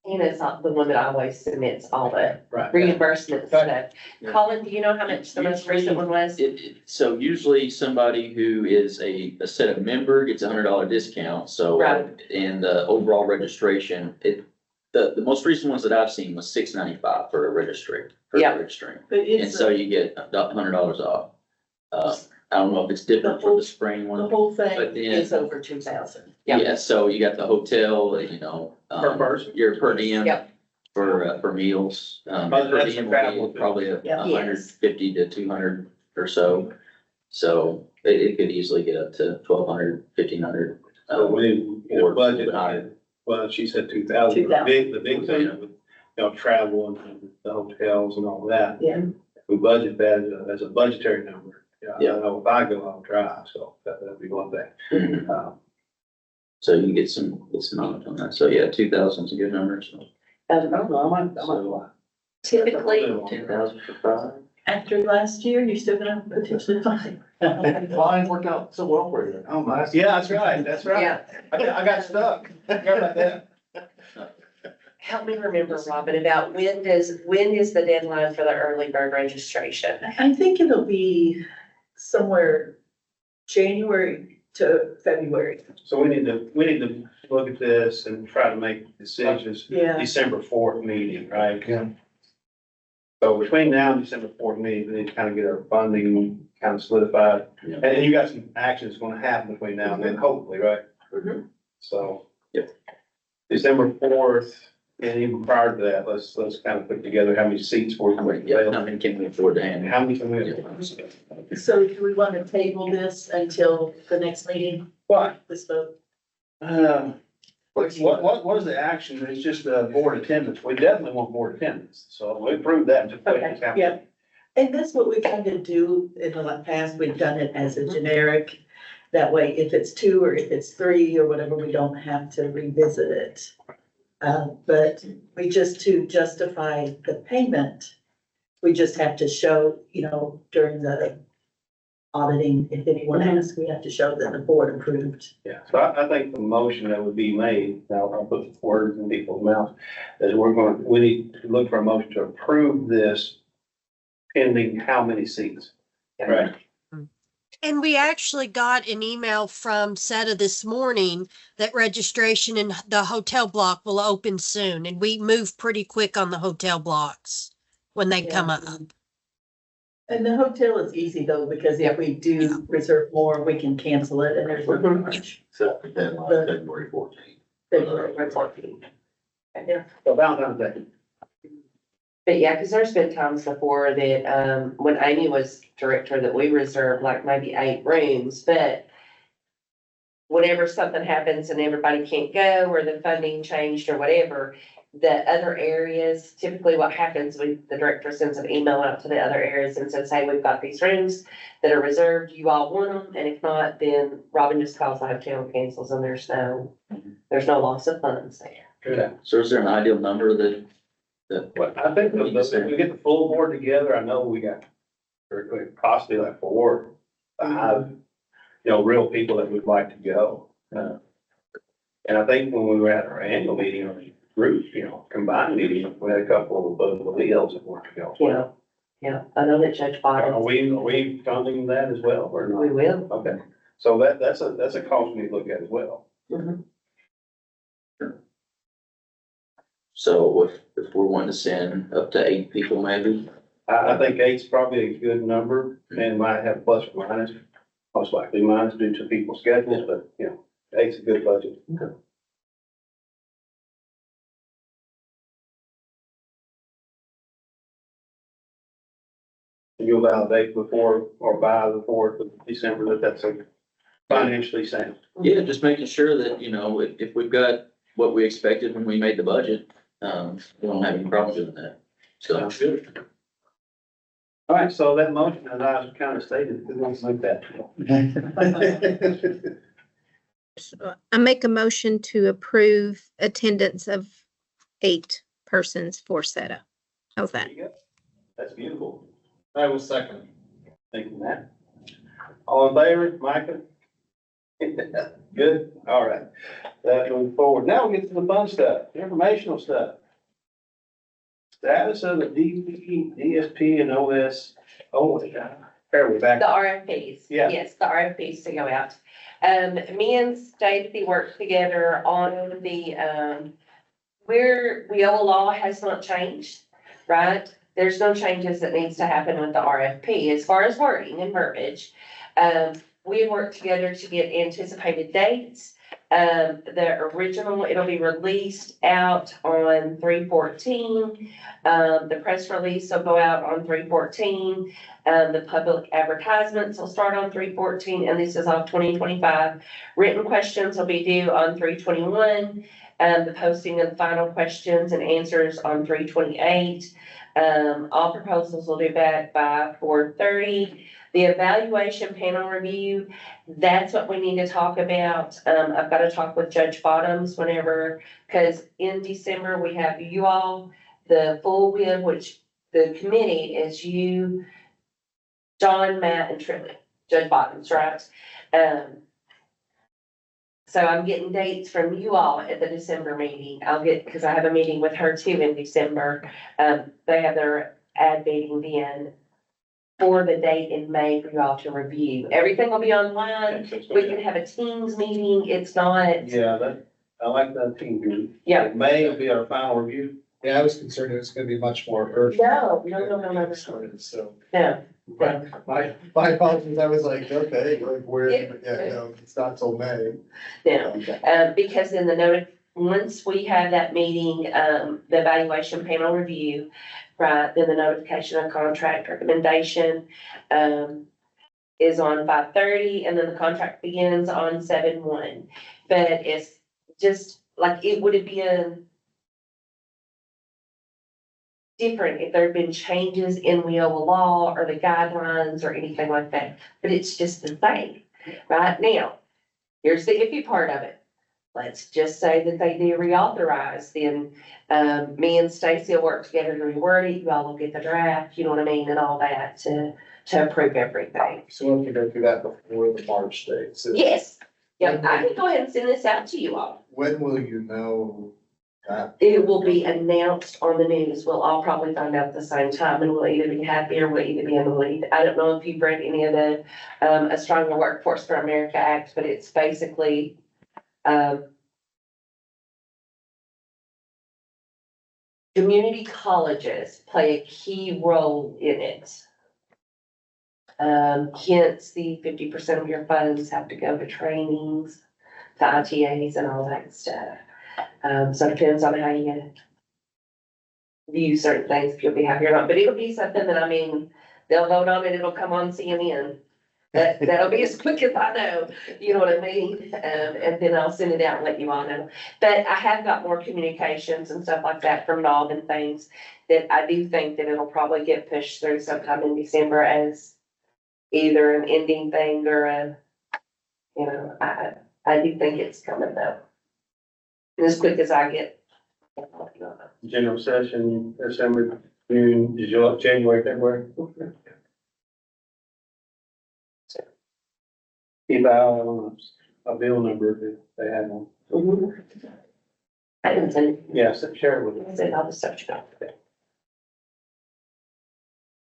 H: Hannah's not the one that always submits all the
A: Right.
H: reimbursement stuff.
E: Yeah.
H: Colin, do you know how much the most recent one was?
E: So usually somebody who is a set member gets $100 discount, so.
H: Right.
E: And the overall registration, the most recent ones that I've seen was $695 for a registry,
H: Yeah.
E: registering.
B: But
E: And
B: it's,
E: so you get $100 off. I don't know if it's different for the spring
B: the
E: one.
B: whole thing
E: But then-
B: is over 2,000.
H: Yeah.
E: Yeah, so you got the hotel,
A: Per person.
E: your per diem.
H: Yep.
E: For meals.
A: But
E: Per
A: that's
E: diem
A: the
E: will
A: travel
E: be
A: too.
E: probably
B: Yeah.
E: 150 to 200 or so. So, It could easily get up to 1,200, 1,500.
A: So we, you know,
E: Or
A: budget,
E: higher.
A: well, she said 2,000.
B: 2,000.
A: The big thing, with, you know, travel and the hotels and all that.
B: Yeah.
A: If we budget that as a budgetary number, I
E: Yeah.
A: know if I go, I'll drive, so that'd be one thing.
E: So you can get some knowledge on that. So yeah, 2,000 is a good number, so.
A: I don't know, I might lie.
H: Typically,
E: 2,000 for 5.
B: After last year, you're still gonna potentially find.
D: Mine worked out so well for you.
A: Oh, my, yeah, that's right, that's right.
H: yeah,
A: I got stuck. Forgot about that.
H: help me remember, Robin, about when is the deadline for the early bird registration?
B: I think it'll be somewhere January to February.
A: So we need to look at this and try to make decisions.
B: Yeah.
A: December 4th meeting, right?
D: Yeah.
A: So between now and December 4th meeting, we need to kind of get our funding kind of solidified.
E: Yeah.
A: And you got some actions gonna happen between now and then, hopefully, right?
H: Mhm.
A: So.
E: Yep.
A: December 4th, and even prior to that, let's kind of put together how many seats for you.
E: Yeah, how many can we afford to handle?
A: How many can we?
B: So do we want to table this until the next meeting,
A: What?
B: this vote?
A: What is the action? It's just board attendance. We definitely want board attendance, so we approved that.
B: Okay, yeah. And that's what we kind of do in the past. We've done it as a generic. That way, if it's 2 or if it's 3 or whatever, we don't have to revisit it. But we just, to justify the payment, we just have to show, you know, during the auditing, if anyone asks, we have to show that the board approved.
A: Yeah, so I think the motion that would be made, now I'll put words in people's mouths, is we need to look for a motion to approve this pending how many seats? Right.
L: And we actually got an email from SETA this morning that registration in the hotel block will open soon, and we move pretty quick on the hotel blocks when they come up.
B: And the hotel is easy though, because if we do reserve more, we can cancel it and there's no charge.
J: So deadline February 14th.
B: February 14th. Yeah.
A: So Valentine's Day.
H: But yeah, because there's been times before that, when Amy was director, that we reserved like maybe 8 rooms, but whenever something happens and everybody can't go, or the funding changed or whatever, the other areas, typically what happens, the director sends an email out to the other areas and says, hey, we've got these rooms that are reserved, you all want them, and if not, then Robin just calls the hotel and cancels, and there's no loss of funds there.
A: Yeah.
E: So is there an ideal number that
A: Well, I think if we get the full board together, I know we got possibly like 4 or 5, real people that would like to go. And I think when we were at our annual meeting or group, combined meeting, we had a couple of Leos that wanted to go.
H: Yeah, I know that Judge
A: Are
H: Bottom,
A: we funding that as well or not?
H: we will.
A: Okay, so that's a cost we need to look at as well.
H: Mhm.
E: So if we're wanting to send up to 8 people maybe?
A: I think 8's probably a good number and might have plus or minus, most likely minus due to people's schedules, but 8's a good budget. You'll validate before or by the 4th of December that's a financially sound.
E: Yeah, just making sure that, if we've got what we expected when we made the budget, we don't have any problems doing that. So.
A: Sounds good. All right, so that motion, as I was kind of stated, who wants to make that?
C: So I make a motion to approve attendance of 8 persons for SETA. How's that?
A: There you go. That's beautiful.
D: I will second.
A: Thank you, Matt. All in favor, Micah? Good, all right. Moving forward, now we get to the fun stuff, informational stuff. Status of the DP, DSP and OS, there we back.
H: The RFPs.
A: Yeah.
H: Yes, the RFPs to go out. Me and Stacy worked together on the, WIOA law has not changed, right? There's no changes that needs to happen with the RFP as far as wording and verbiage. We had worked together to get anticipated dates. The original, it'll be released out on 3/14. The press release will go out on 3/14. The public advertisements will start on 3/14, and this is all 2025. Written questions will be due on 3/21. The posting of the final questions and answers on 3/28. All proposals will be back by 4:30. The evaluation panel review, that's what we need to talk about. I've got to talk with Judge Bottoms whenever, because in December, we have you all, the full WIB, which the committee is you, John, Matt, and Trilly, Judge Bottoms, right? So I'm getting dates from you all at the December meeting. I'll get, because I have a meeting with her too in December. They have their ad meeting then for the date in May for you all to review. Everything will be online. We can have a Teams meeting. It's not,
A: Yeah, I like that team view.
H: yeah.
A: May will be our final review.
D: Yeah, I was concerned it was gonna be much more urgent.
H: No.
D: So,
H: No.
D: my apologies, I was like, okay, like, where,
H: Yeah.
D: yeah, no, it's not till May.
H: No. Because in once we have that meeting, the evaluation panel review, right, then the notification of contract recommendation, is on 5:30, and then the contract begins on 7/1. But it's just like, it would have been different if there had been changes in Wiola law or the guidelines or anything like that, but it's just the same. Right now, here's the iffy part of it. Let's just say that they do reauthorize, then, me and Stacy will work together to reword it, you all will get the draft, you know what I mean, and all that to approve everything.
D: So we'll have to go through that before the March date. So
H: Yes, yep, I can go ahead and send this out to you all.
D: when will you know that?
H: It will be announced on the news, we'll all probably find out at the same time, and we'll either be happy or we'll either be in the lead. I don't know if you've read any of the, A Stronger Workforce for America Act, but it's basically, community colleges play a key role in it. Hence the 50% of your funds have to go to trainings, to ITAs and all that stuff. So it depends on how you view certain things, if you'll be happy or not, but it'll be something that, I mean, they'll vote on it, it'll come on CNN. That'll be as quick as I know, you know what I mean? And then I'll send it out and let you all know. But I have got more communications and stuff like that from Bob and things that I do think that it'll probably get pushed through sometime in December as either an ending thing or I do think it's coming though. And as quick as I get.
A: General session, December, June, January, February. Keep out on a bill number if they had one.
H: I didn't send it.
A: Yes, share it with
H: I
A: them.
H: said all the stuff you got.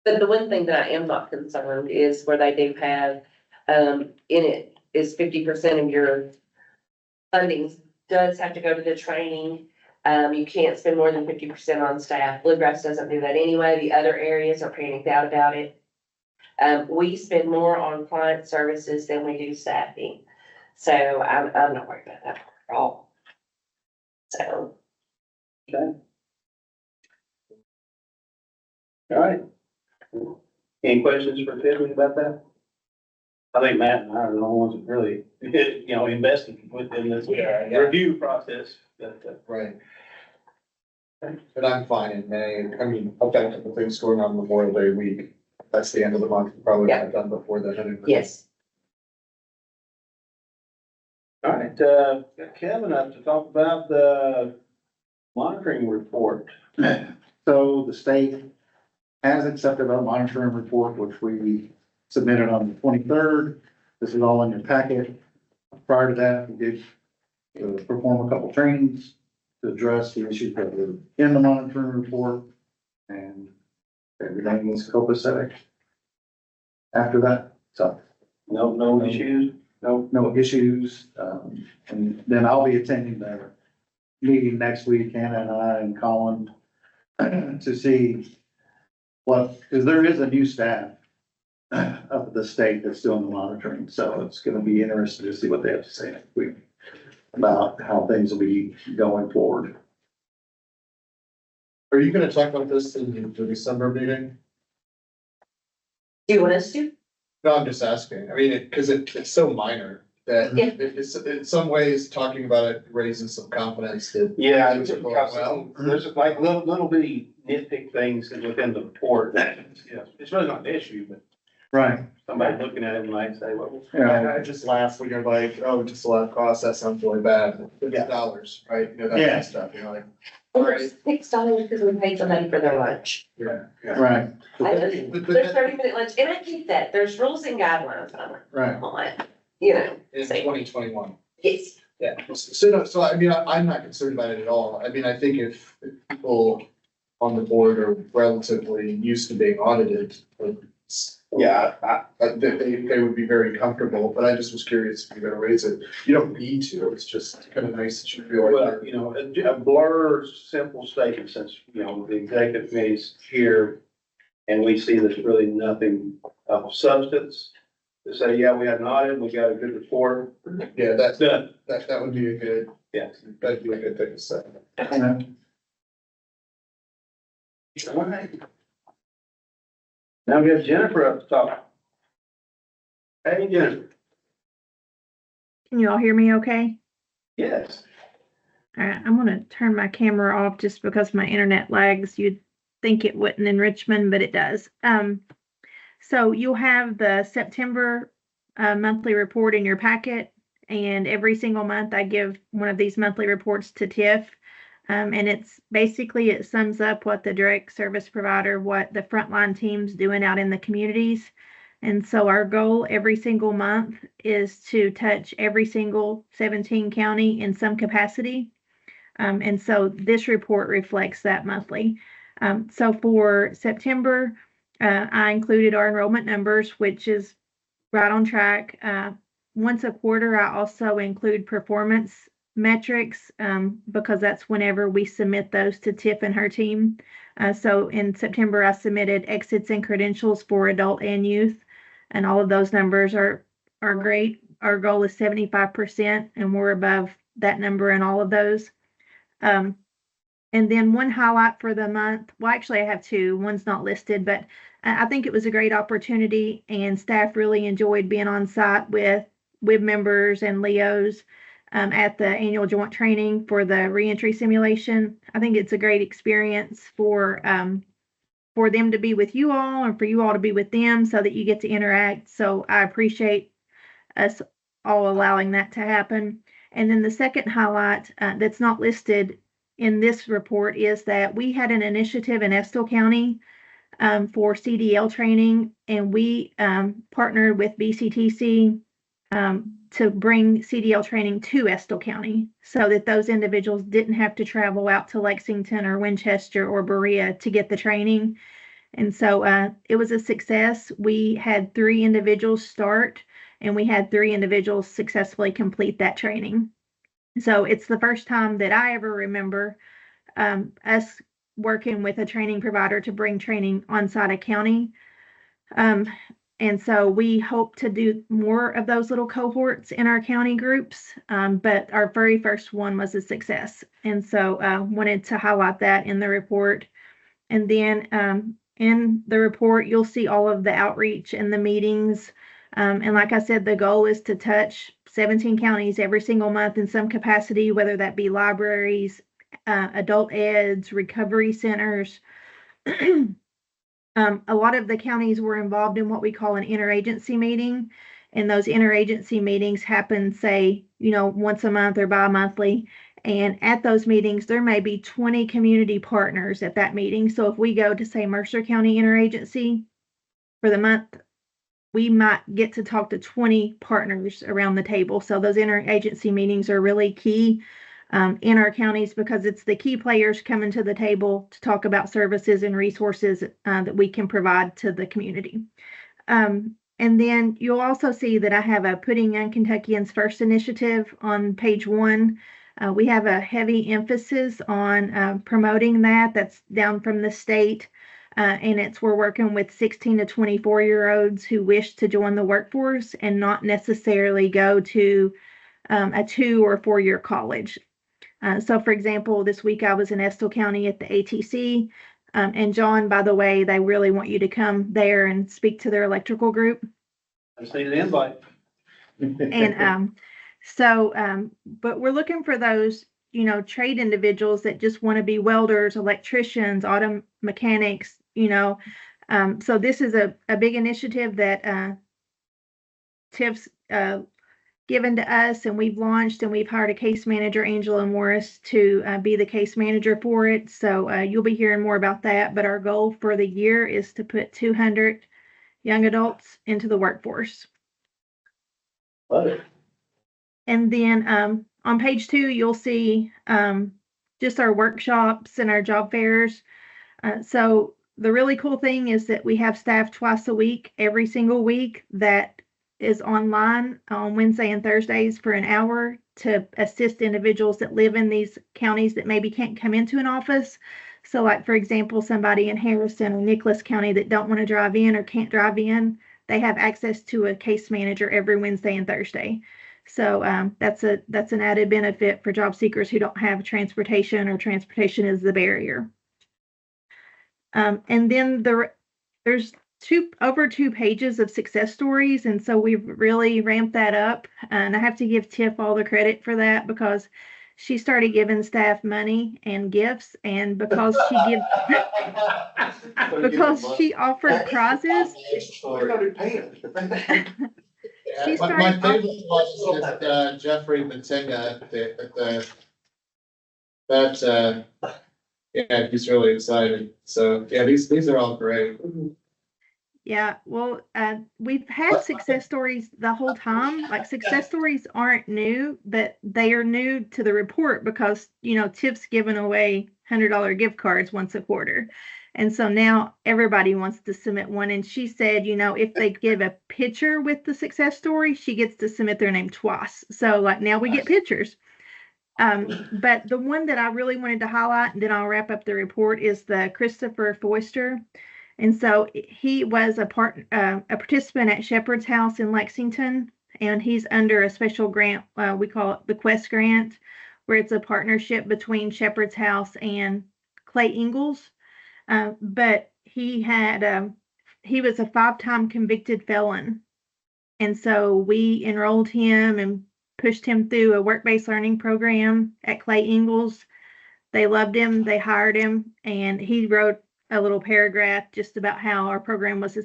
H: But the one thing that I am not concerned is where they do have, in it is 50% of your funding does have to go to the training. You can't spend more than 50% on staff. Bluegrass doesn't do that anyway. The other areas are panicked out about it. We spend more on client services than we do staffing. So I'm not worried about that at all. So.
A: Okay. All right. Any questions for Tiffany about that? I think Matt and I are the only ones that really, invested within this review process.
D: Right. But I'm fine in May. I mean, I've got a couple things going on Memorial Day week. That's the end of the month. Probably not done before then anyway.
H: Yes.
A: All right, got Kevin up to talk about the monitoring report.
M: So the state has accepted our monitoring report, which we submitted on the 23rd. This is all in your packet. Prior to that, we did perform a couple trainings to address the issues that were in the monitoring report, and everything was copacetic after that. So
A: No issues?
M: no issues. And then I'll be attending the meeting next week, Hannah and I and Colin, to see because there is a new staff of the state that's doing the monitoring. So it's going to be interesting to see what they have to say next week. about how things will be going forward.
D: Are you gonna talk about this in the December meeting?
H: Do you want us to?
D: No, I'm just asking. I mean, cause it's so minor that
H: Yeah.
D: it's, in some ways, talking about it raises some confidence that.
A: Yeah,
D: things are going well.
A: there's like little bitty nitpick things within the report that, it's really not an issue, but
M: Right.
A: somebody looking at it might say, well,
M: Yeah.
D: I just laugh when you're like, oh, just a lot of costs, that sounds really bad, $50, right? You know, that kind
M: Yeah.
D: of stuff, you're like,
H: Well, there's $6 because we paid somebody for their lunch.
D: yeah.
M: Right.
H: There's
D: But
H: 30-minute lunch, and I get that, there's rules and guidelines
M: Right.
H: on it, you know.
D: In
H: so,
D: 2021.
H: Yes,
D: Yeah, so, no, so I mean, I'm not concerned about it at all. I mean, I think if people on the board are relatively used to being audited, they would be very comfortable, but I just was curious if you're gonna raise it. You don't need to, it's just kind of nice that you feel like.
A: well, you know, a blur, simple statement, since, you know, the executive committee's here and we see there's really nothing of substance to say, yeah, we had an audit, we got a good report.
D: Yeah,
A: That's done.
D: that would be a good,
A: Yeah.
D: that'd be a good thing to say.
A: All right. Now we have Jennifer up to talk. Hey, Jennifer.
G: Can you all hear me okay?
A: Yes.
G: All right, I'm gonna turn my camera off just because my internet lags. You'd think it wouldn't in Richmond, but it does. So you'll have the September monthly report in your packet, and every single month I give one of these monthly reports to TIF. And it's basically, it sums up what the direct service provider, what the frontline team's doing out in the communities. And so our goal every single month is to touch every single 17 county in some capacity. And so this report reflects that monthly. So for September, I included our enrollment numbers, which is right on track. Once a quarter, I also include performance metrics because that's whenever we submit those to Tiff and her team. So in September, I submitted exits and credentials for adult and youth, and all of those numbers are great. Our goal is 75%, and we're above that number in all of those. And then one highlight for the month, well, actually I have two, one's not listed, but I think it was a great opportunity and staff really enjoyed being on site with WIB members and LEOs at the annual joint training for the reentry simulation. I think it's a great experience for them to be with you all and for you all to be with them so that you get to interact. So I appreciate us all allowing that to happen. And then the second highlight that's not listed in this report is that we had an initiative in Estill County for CDL training, and we partnered with BCTC to bring CDL training to Estill County so that those individuals didn't have to travel out to Lexington or Winchester or Berea to get the training. And so it was a success. We had 3 individuals start, and we had 3 individuals successfully complete that training. So it's the first time that I ever remember us working with a training provider to bring training inside a county. And so we hope to do more of those little cohorts in our county groups, but our very first one was a success. And so wanted to highlight that in the report. And then in the report, you'll see all of the outreach and the meetings. And like I said, the goal is to touch 17 counties every single month in some capacity, whether that be libraries, adult eds, recovery centers. A lot of the counties were involved in what we call an interagency meeting. And those interagency meetings happen, say, once a month or bi-monthly. And at those meetings, there may be 20 community partners at that meeting. So if we go to, say, Mercer County Interagency for the month, we might get to talk to 20 partners around the table. So those interagency meetings are really key in our counties because it's the key players coming to the table to talk about services and resources that we can provide to the community. And then you'll also see that I have a Putting Young Kentuckians First initiative on page 1. We have a heavy emphasis on promoting that. That's down from the state. And we're working with 16 to 24-year-olds who wish to join the workforce and not necessarily go to a 2 or 4 year college. So for example, this week I was in Estill County at the ATC. And John, by the way, they really want you to come there and speak to their electrical group.
A: I just need an invite.
G: And but we're looking for those, trade individuals that just want to be welders, electricians, auto mechanics, so this is a big initiative that TIF's given to us, and we've launched, and we've hired a case manager, Angela Morris, to be the case manager for it. So you'll be hearing more about that. But our goal for the year is to put 200 young adults into the workforce.
A: Love it.
G: And then on page 2, you'll see just our workshops and our job fairs. So the really cool thing is that we have staff twice a week, every single week, that is online on Wednesday and Thursdays for an hour to assist individuals that live in these counties that maybe can't come into an office. So like, for example, somebody in Harrison or Nicholas County that don't want to drive in or can't drive in, they have access to a case manager every Wednesday and Thursday. So that's an added benefit for job seekers who don't have transportation, or transportation is the barrier. And then there's over 2 pages of success stories, and so we've really ramped that up. And I have to give Tiff all the credit for that, because she started giving staff money and gifts, and because she offered prizes. She
D: My
G: started
D: favorite was just Jeffrey Matinga yeah, he's really excited. So yeah, these are all great.
G: Yeah, well, we've had success stories the whole time. Like, success stories aren't new, but they are new to the report because, Tiff's giving away $100 gift cards once a quarter. And so now everybody wants to submit one. And she said, if they give a picture with the success story, she gets to submit their name twice. So like, now we get pictures. But the one that I really wanted to highlight, and then I'll wrap up the report, is the Christopher Foister. And so he was a participant at Shepherd's House in Lexington, and he's under a special grant. We call it the Quest Grant, where it's a partnership between Shepherd's House and Clay Ingalls. But he was a 5-time convicted felon. And so we enrolled him and pushed him through a work-based learning program at Clay Ingalls. They loved him, they hired him, and he wrote a little paragraph just about how our program was a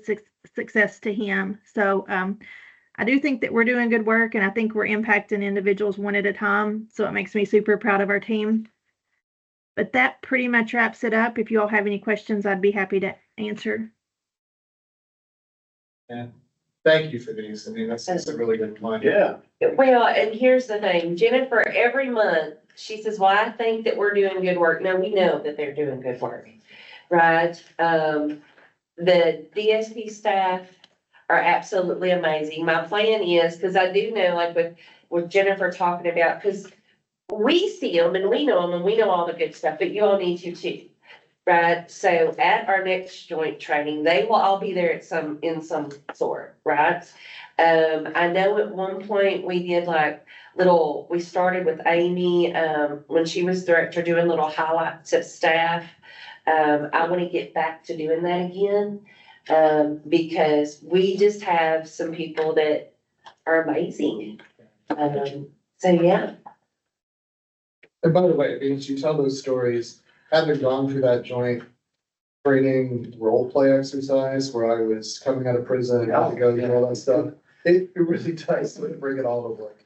G: success to him. So I do think that we're doing good work, and I think we're impacting individuals one at a time. So it makes me super proud of our team. But that pretty much wraps it up. If you all have any questions, I'd be happy to answer.
D: Yeah. Thank you for these. I mean, that's a really good point.
A: Yeah.
H: Well, and here's the thing, Jennifer, every month, she says, well, I think that we're doing good work. No, we know that they're doing good work, right? The DSP staff are absolutely amazing. My plan is, because I do know, like with Jennifer talking about, because we see them and we know them and we know all the good stuff, but you all need to too, right? So at our next joint training, they will all be there in some sort, right? I know at one point we did we started with Amy, when she was director, doing little highlights of staff. I want to get back to doing that again, because we just have some people that are amazing. So yeah.
D: And by the way, as you tell those stories, having gone through that joint training role play exercise where I was coming out of prison and had to go do all that stuff, it really does bring it all to work.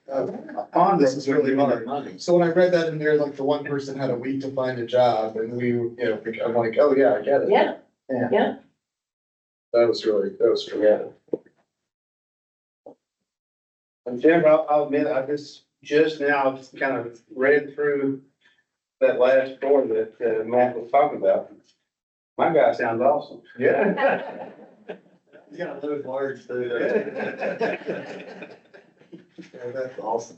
D: This is really hard. So when I read that in there, like the one person had a week to find a job, and I'm like, oh yeah, I get it.
H: Yeah.
D: Yeah. That was really.
A: And Jennifer, I'll admit, I just now kind of read through that last story that Matt was talking about. My guy sounds awesome.
D: Yeah.
J: He's gonna lose words too.
D: Yeah, that's awesome.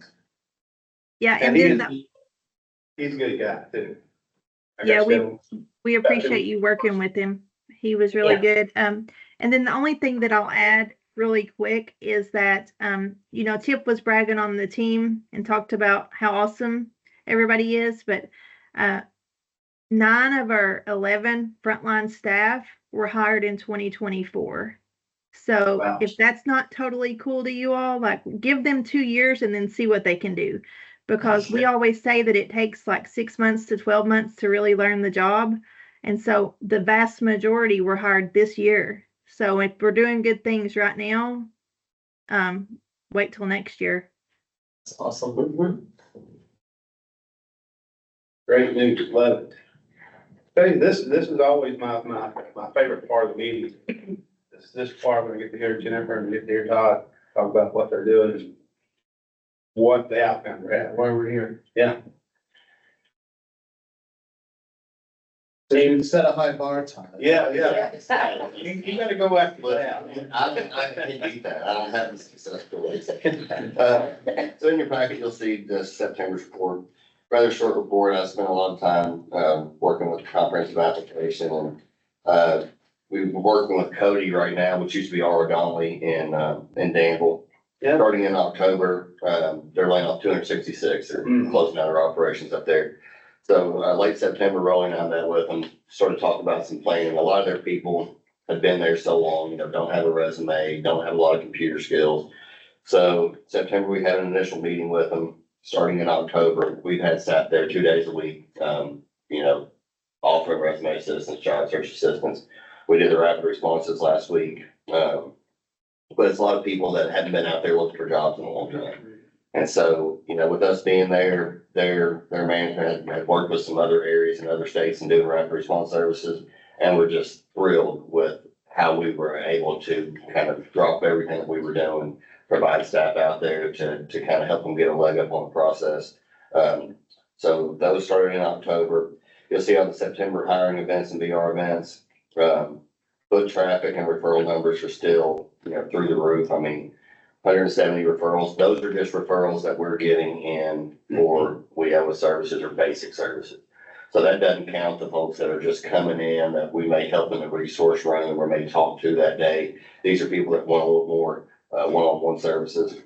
G: Yeah,
A: And
G: and then
A: he's a good guy too.
G: we appreciate you working with him. He was really good. And then the only thing that I'll add really quick is that, Tip was bragging on the team and talked about how awesome everybody is, but, 9 of our 11 frontline staff were hired in 2024. So
A: Wow.
G: if that's not totally cool to you all, like give them 2 years and then see what they can do. Because we always say that it takes like 6 months to 12 months to really learn the job. And so the vast majority were hired this year. So if we're doing good things right now, wait till next year.
D: That's awesome.
A: Great news, love it. Hey, this is always my favorite part of the meeting. This part when I get to hear Jennifer and get to hear Todd talk about what they're doing and what the outcome we're at, why we're here. Yeah.
D: You set a high bar, Todd.
A: Yeah. You gotta go after that.
J: I can beat that. I don't have the successful ways. So in your packet, you'll see the September's report. Rather short report. I spent a lot of time, working with the comprehensive application and, we've been working with Cody right now, which used to be R. Donnelly in Danville.
A: Yeah.
J: Starting in October, they're laying off 266. They're closing out their operations up there. So, late September, rolling out that with them, started talking about some planning. A lot of their people have been there so long, don't have a resume, don't have a lot of computer skills. So September, we had an initial meeting with them. Starting in October, we've had staff there 2 days a week, offering resume assistance, job search assistance. We did the rapid responses last week. But it's a lot of people that haven't been out there looking for jobs in a long time. And so, with us being there, their management had worked with some other areas in other states and doing rapid response services. And we're just thrilled with how we were able to kind of drop everything that we were doing, provide staff out there to kind of help them get a leg up on the process. So those started in October. You'll see on the September hiring events and VR events, foot traffic and referral numbers are still, through the roof. I mean, 170 referrals. Those are just referrals that we're getting in for WIB services or basic services. So that doesn't count the folks that are just coming in that we may help in the resource room or may talk to that day. These are people that want a little more one-on-one services.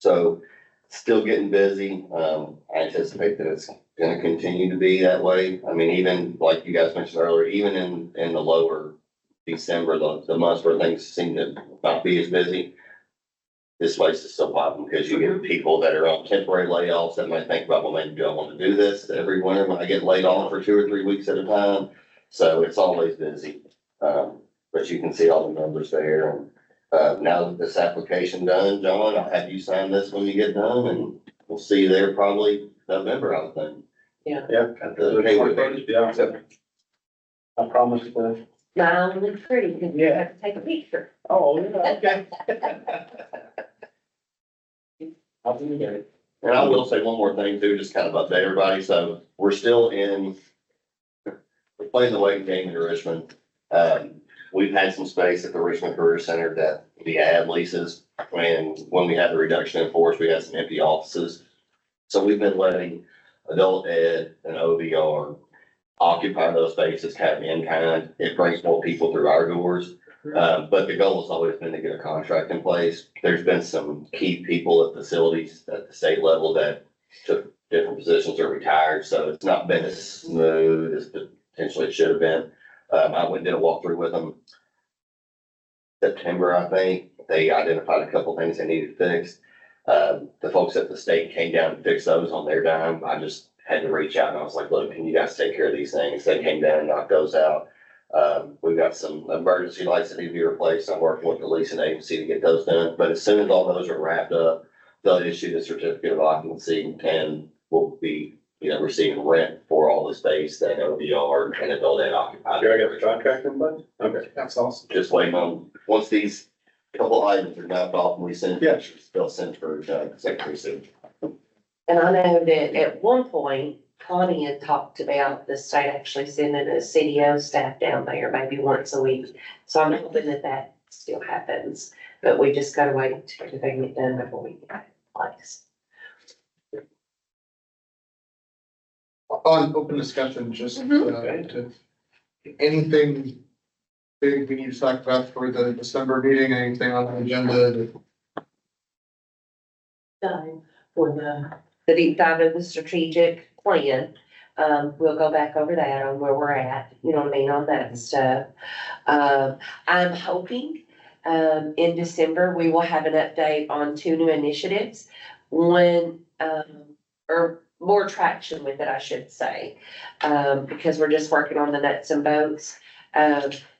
J: So still getting busy. I anticipate that it's going to continue to be that way. I mean, even like you guys mentioned earlier, even in the lower December, the months where things seem to not be as busy, this place is still popping because you get people that are on temporary layoffs that might think about, well, maybe do I want to do this every winter when I get laid off for 2 or 3 weeks at a time? So it's always busy. But you can see all the numbers there. And now that this application done, John, I'll have you sign this when you get done, and we'll see you there probably November, I think.
H: Yeah.
J: At the Hayward.
A: Yeah. I promise to.
H: Smile and look pretty, because you have to take a picture.
A: Oh, yeah, okay. I'll be there.
J: And I will say one more thing too, just kind of update everybody. So we're still we're playing the waiting game in Richmond. We've had some space at the Richmond Career Center that we had leases. And when we had the reduction in force, we had some empty offices. So we've been letting adult ed and OVR occupy those spaces kind of in kind. It brings more people through our doors. But the goal has always been to get a contract in place. There's been some key people at facilities at the state level that took different positions or retired. So it's not been as smooth as potentially it should have been. I went and did a walkthrough with them September, I think. They identified a couple things they needed fixed. The folks at the state came down and fixed those on their dime. I just had to reach out and I was like, look, can you guys take care of these things? They came down and knocked those out. We've got some emergency lights that need to be replaced. I'm working with the leasing agency to get those done. But as soon as all those are wrapped up, they'll issue the certificate of occupancy and we'll be, receiving rent for all the space that OVR and adult ed occupy.
A: Here, I got the contract in place? Okay.
D: That's awesome.
J: Just waiting on, once these couple items are knocked off and we send pictures, they'll send for secretary soon.
H: And I know that at one point, Connie had talked about the state actually sending a CDO staff down there maybe once a week. So I'm hoping that still happens, but we just gotta wait until everything get done before we get it in place.
D: On open discussion, just, anything big we need to talk about for the December meeting? Anything on the agenda?
H: Done for the deep dive of the strategic plan. We'll go back over that on where we're at, you know what I mean, on that stuff. I'm hoping, in December, we will have an update on 2 new initiatives. One, or more traction with it, I should say, because we're just working on the nuts and bolts.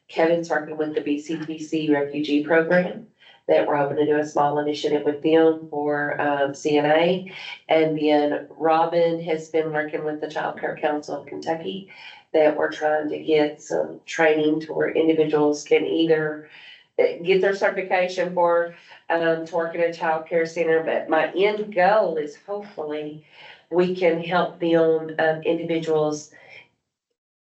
H: Kevin's working with the BCTC refugee program, that we're hoping to do a small initiative with them for CNA. And then Robin has been working with the Child Care Council of Kentucky, that we're trying to get some training to where individuals can either get their certification for to work in a child care center. But my end goal is hopefully we can help them, individuals,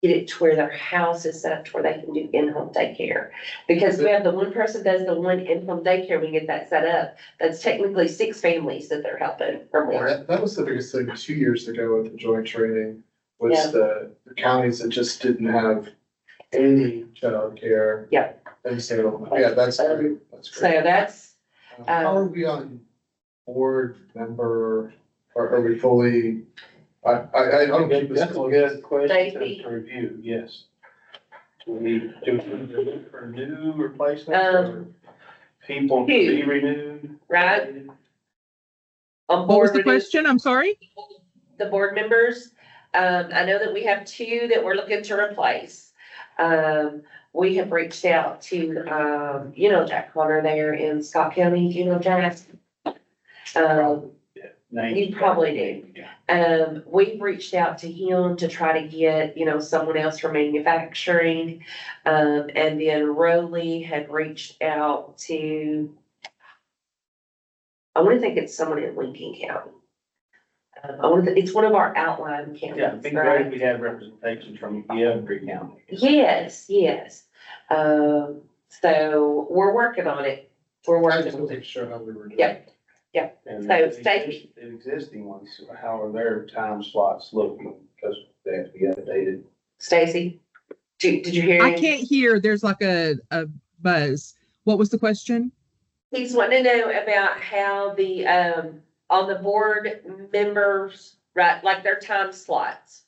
H: get it to where their house is set up to where they can do in-home daycare. Because we have the one person does the one in-home daycare, we get that set up. That's technically 6 families that they're helping or more.
D: That was the biggest thing 2 years ago with the joint training, was
H: Yeah.
D: the counties that just didn't have any childcare.
H: Yeah.
D: And so, yeah, that's great. That's
H: So
D: great.
H: that's,
D: How are we on board member, or are we fully? I don't keep this.
A: That's a good question
H: Stacy?
A: to review, yes. Do we look for new replacements or people to be renewed?
H: right? On
N: What was
H: board
N: the
H: with
N: question? I'm sorry.
H: the board members. I know that we have 2 that we're looking to replace. We have reached out to, you know, Jack Connor there in Scott County, you know, Jack. You probably do. We've reached out to him to try to get, you know, someone else from manufacturing. And then Rowley had reached out to, I want to think it's someone in Lincoln County. It's one of our outlying
A: Yeah,
H: counties,
A: it'd be great
H: right?
A: if we had representation from every county.
H: Yes, yes. So we're working on it. We're
D: I
H: working
D: just
H: on
D: wasn't
H: it.
D: sure how we were doing.
H: Yeah.
A: And
H: So,
A: the
H: Stacy.
A: existing ones, how are their time slots looking? Because they have to be updated.
H: Stacy, did you hear
N: I
H: him?
N: can't hear. There's like a buzz. What was the question?
H: He's wanting to know about how the, on the board members, right, like their time slots.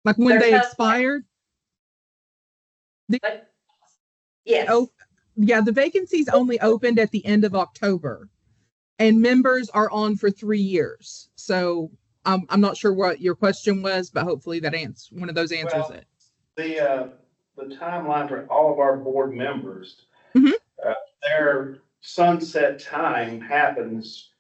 N: Like when
H: There's
N: they
H: no-
N: expired?
H: Yes.
N: Oh, yeah, the vacancies only opened at the end of October, and members are on for 3 years. So I'm not sure what your question was, but hopefully that one of those answers
A: Well,
N: it.
A: The timeline for all of our board members,
N: Mhm.
A: their sunset time happens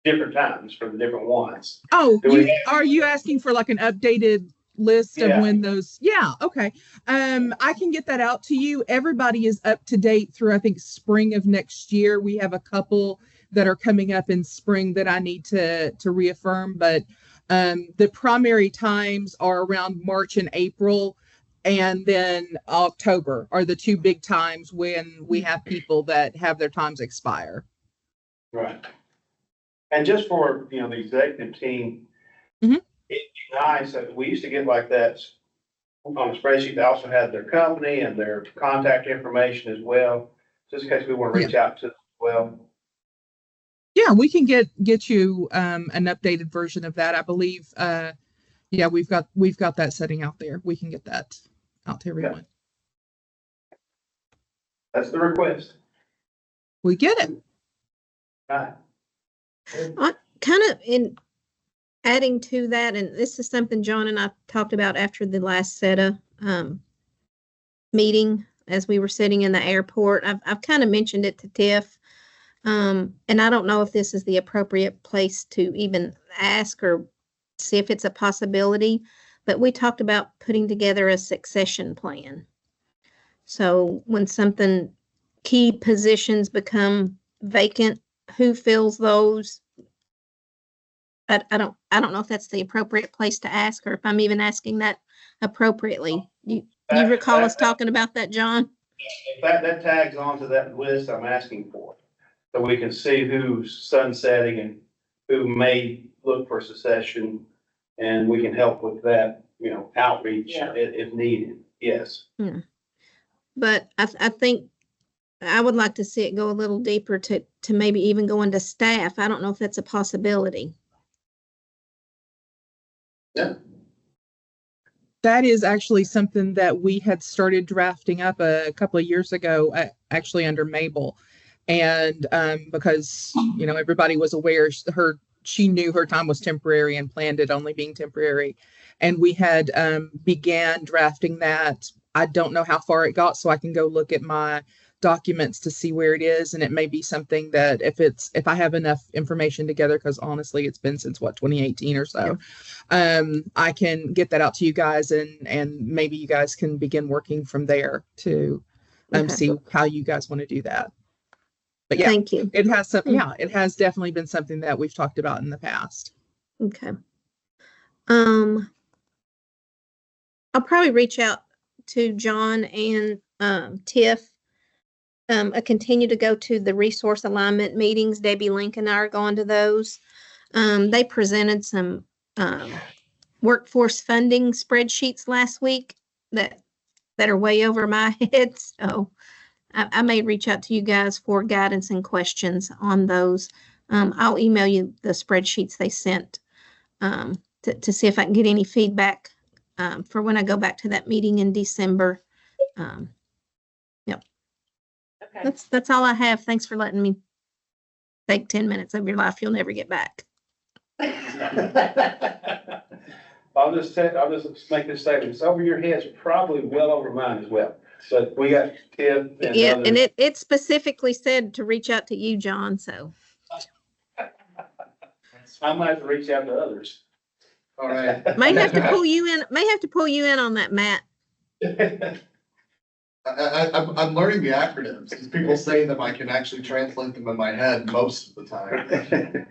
A: different times for the different ones.
N: Oh,
A: Do we
N: are you asking for like an updated list of
A: Yeah.
N: when those? Yeah, okay. I can get that out to you. Everybody is up to date through, I think, spring of next year. We have a couple that are coming up in spring that I need to reaffirm, but the primary times are around March and April, and then October are the 2 big times when we have people that have their times expire.
A: Right. And just for, you know, the executive team,
N: Mhm.
A: it'd be nice, we used to get like that on a spreadsheet. They also had their company and their contact information as well, just in case we want to reach out to them as well.
N: Yeah, we can get you an updated version of that. I believe yeah, we've got that setting out there. We can get that out to everyone.
A: That's the request.
N: We get it.
A: Right.
C: Kind of in adding to that, and this is something John and I talked about after the last SETA meeting as we were sitting in the airport. I've kind of mentioned it to Tiff, and I don't know if this is the appropriate place to even ask or see if it's a possibility, but we talked about putting together a succession plan. So when something key positions become vacant, who fills those? I don't know if that's the appropriate place to ask, or if I'm even asking that appropriately. You recall us talking about that, John?
A: If that tags onto that list I'm asking for, so we can see who's sunsetting and who may look for succession, and we can help with that, you know, outreach
H: Yeah.
A: if needed. Yes.
C: but I think I would like to see it go a little deeper to maybe even go into staff. I don't know if that's a possibility.
D: Yeah.
N: That is actually something that we had started drafting up a couple of years ago, actually under Mabel. And because, you know, everybody was aware she knew her time was temporary and planned it only being temporary. And we had began drafting that. I don't know how far it got, so I can go look at my documents to see where it is. And it may be something that if I have enough information together, because honestly, it's been since 2018 or so. I can get that out to you guys and maybe you guys can begin working from there to
C: Okay.
N: see how you guys want to do that. But yeah,
C: Thank you.
N: it has definitely been something that we've talked about in the past.
C: Okay. I'll probably reach out to John and Tiff. I continue to go to the resource alignment meetings. Debbie Link and I are going to those. They presented some workforce funding spreadsheets last week that are way over my head. So I may reach out to you guys for guidance and questions on those. I'll email you the spreadsheets they sent to see if I can get any feedback for when I go back to that meeting in December. Yep.
H: Okay.
C: That's all I have. Thanks for letting me take 10 minutes of your life you'll never get back.
A: I'll just make this statement. It's over your head. It's probably well over mine as well. But we got Tiff and
C: Yeah,
A: others.
C: and it specifically said to reach out to you, John, so.
A: I might have to reach out to others.
D: All right.
C: May have to pull you in on that, Matt.
D: I'm learning the acronyms, because people say them, I can actually translate them in my head most of the time.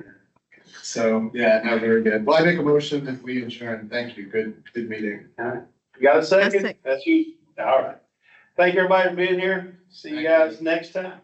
D: So, yeah, no, very good. Well, I make a motion if we adjourn. Thank you. Good meeting.
A: All right. You got a second?
C: second.
A: That's you. All right. Thank everybody for being here. See you guys next time.